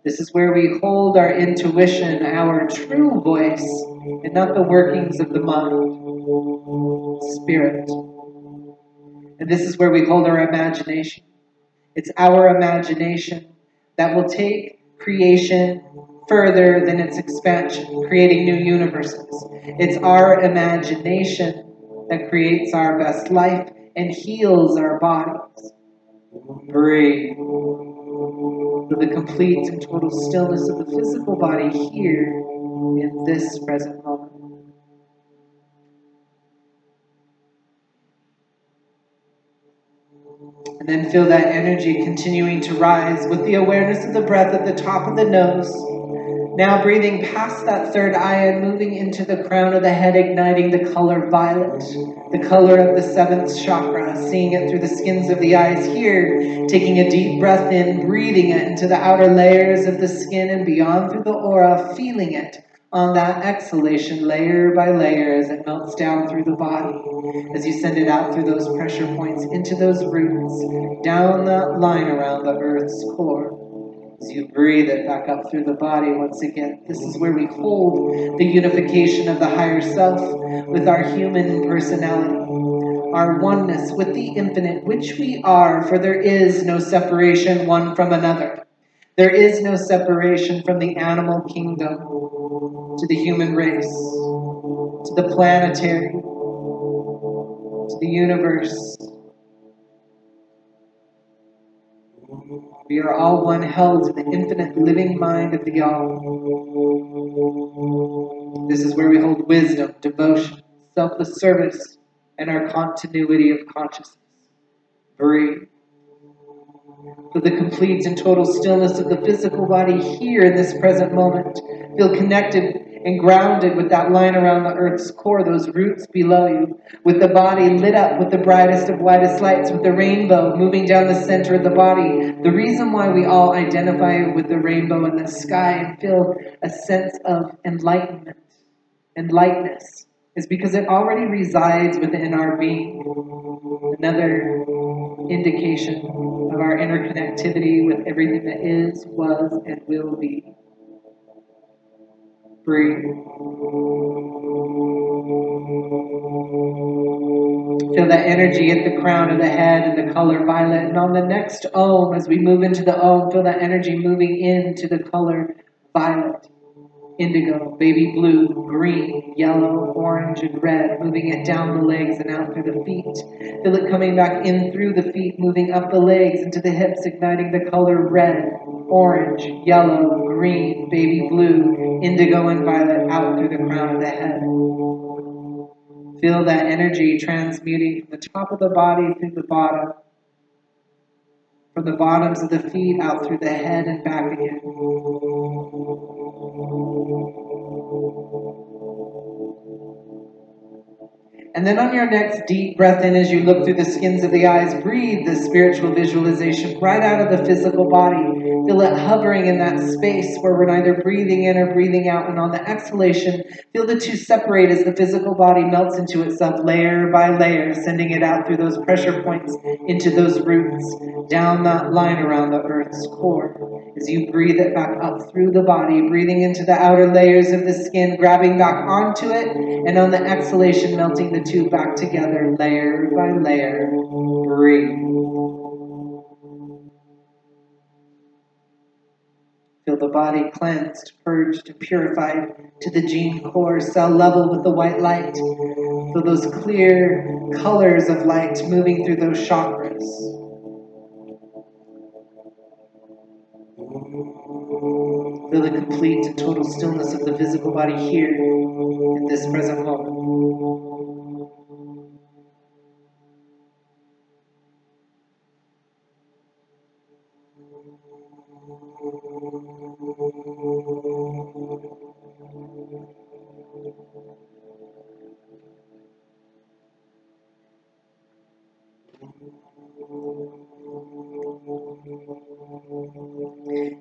This is where we hold our intuition, our true voice, and not the workings of the mind, spirit. And this is where we hold our imagination. It's our imagination that will take creation further than its expansion, creating new universes. It's our imagination that creates our best life and heals our bodies. Breathe. For the complete and total stillness of the physical body here in this present moment. And then feel that energy continuing to rise with the awareness of the breath at the top of the nose. Now breathing past that third eye and moving into the crown of the head, igniting the color violet, the color of the seventh chakra, seeing it through the skins of the eyes here, taking a deep breath in, breathing it into the outer layers of the skin and beyond through the aura, feeling it on that exhalation layer by layer as it melts down through the body, as you send it out through those pressure points into those roots, down that line around the earth's core. As you breathe it back up through the body once again, this is where we hold the unification of the higher self with our human personality, our oneness with the infinite, which we are, for there is no separation one from another. There is no separation from the animal kingdom to the human race, to the planetary, to the universe. We are all one, held in the infinite living mind of the all. This is where we hold wisdom, devotion, selfless service, and our continuity of consciousness. Breathe. For the complete and total stillness of the physical body here in this present moment. Feel connected and grounded with that line around the earth's core, those roots below you, with the body lit up with the brightest of whitest lights, with the rainbow moving down the center of the body. The reason why we all identify with the rainbow in the sky and feel a sense of enlightenment and lightness is because it already resides within our being. Another indication of our interconnectivity with everything that is, was, and will be. Breathe. Feel that energy at the crown of the head and the color violet. And on the next Om, as we move into the Om, feel that energy moving into the color violet, indigo, baby blue, green, yellow, orange, and red, moving it down the legs and out through the feet. Feel it coming back in through the feet, moving up the legs into the hips, igniting the color red, orange, yellow, green, baby blue, indigo, and violet out through the crown of the head. Feel that energy transmuting from the top of the body through the bottom, from the bottoms of the feet out through the head and back again. And then on your next deep breath in, as you look through the skins of the eyes, breathe the spiritual visualization right out of the physical body. Feel it hovering in that space where we're neither breathing in or breathing out. And on the exhalation, feel the two separate as the physical body melts into itself layer by layer, sending it out through those pressure points into those roots, down that line around the earth's core. As you breathe it back up through the body, breathing into the outer layers of the skin, grabbing back onto it, and on the exhalation, melting the two back together, layer by layer. Breathe. Feel the body cleansed, purged, and purified to the gene core, cell level with the white light. Feel those clear colors of light moving through those chakras. Feel the complete and total stillness of the physical body here in this present moment.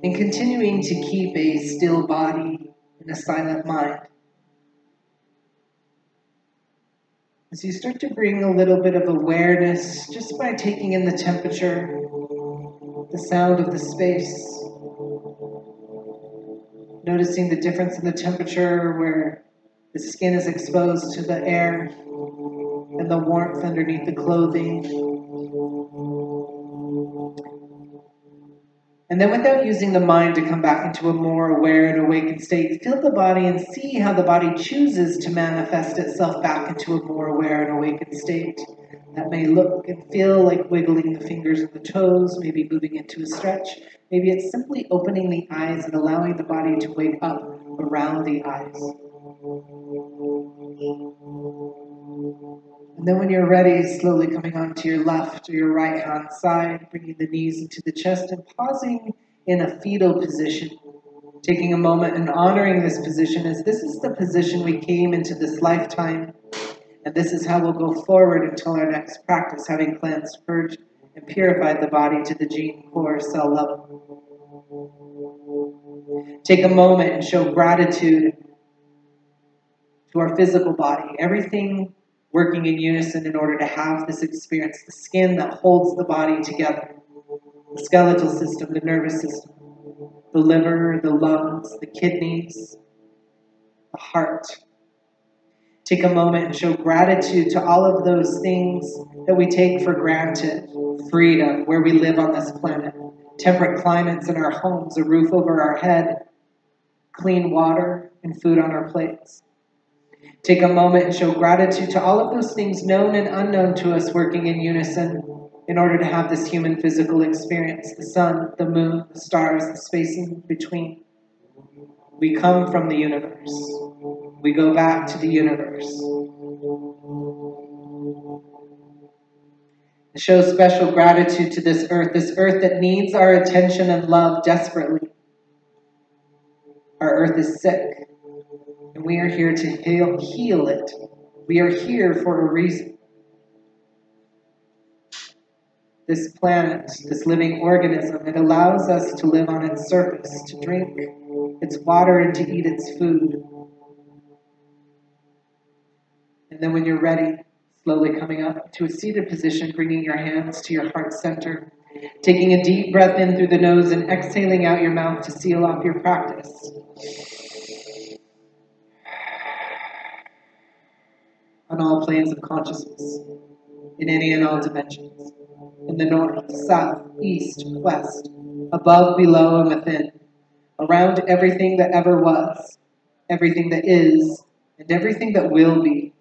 And continuing to keep a still body and a silent mind. As you start to bring a little bit of awareness just by taking in the temperature, the sound of the space, noticing the difference in the temperature where the skin is exposed to the air and the warmth underneath the clothing. And then without using the mind to come back into a more aware and awakened state, feel the body and see how the body chooses to manifest itself back into a more aware and awakened state. That may look and feel like wiggling the fingers and the toes, maybe moving into a stretch. Maybe it's simply opening the eyes and allowing the body to wake up around the eyes. And then when you're ready, slowly coming onto your left or your right hand side, bringing the knees into the chest and pausing in a fetal position. Taking a moment and honoring this position as this is the position we came into this lifetime. And this is how we'll go forward until our next practice, having cleansed, purged, and purified the body to the gene core cell level. Take a moment and show gratitude to our physical body, everything working in unison in order to have this experience, the skin that holds the body together, the skeletal system, the nervous system, the liver, the lungs, the kidneys, the heart. Take a moment and show gratitude to all of those things that we take for granted. Freedom, where we live on this planet, temperate climates in our homes, a roof over our head, clean water, and food on our plates. Take a moment and show gratitude to all of those things known and unknown to us working in unison in order to have this human physical experience. The sun, the moon, the stars, the space in between. We come from the universe. We go back to the universe. Show special gratitude to this earth that needs our attention and love desperately. Our earth is sick. And we are here to heal it. We are here for a reason. This planet, this living organism, it allows us to live on its surface, to drink its water and to eat its food. And then when you're ready, slowly coming up to a seated position, bringing your hands to your heart center, taking a deep breath in through the nose and exhaling out your mouth to seal off your practice. On all planes of consciousness, in any and all dimensions, in the north, south, east, west, above, below, and within, around everything that ever was, everything that is, and everything that will be.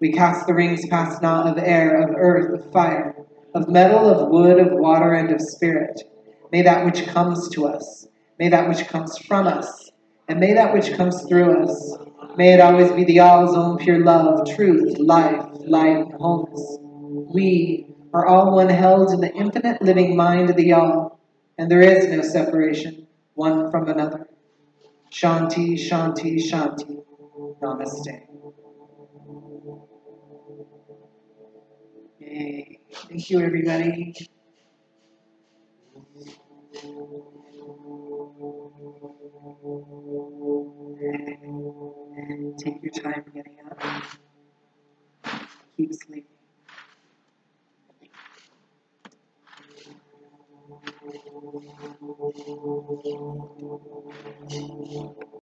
We cast the rings past naught of air, of earth, of fire, of metal, of wood, of water, and of spirit. May that which comes to us, may that which comes from us, and may that which comes through us, may it always be the all's own pure love, truth, life, light, and wholeness. We are all one held in the infinite living mind of the all, and there is no separation one from another. Shanti, Shanti, Shanti. Namaste. Yay. Thank you, everybody. Take your time getting up. Keep sleeping.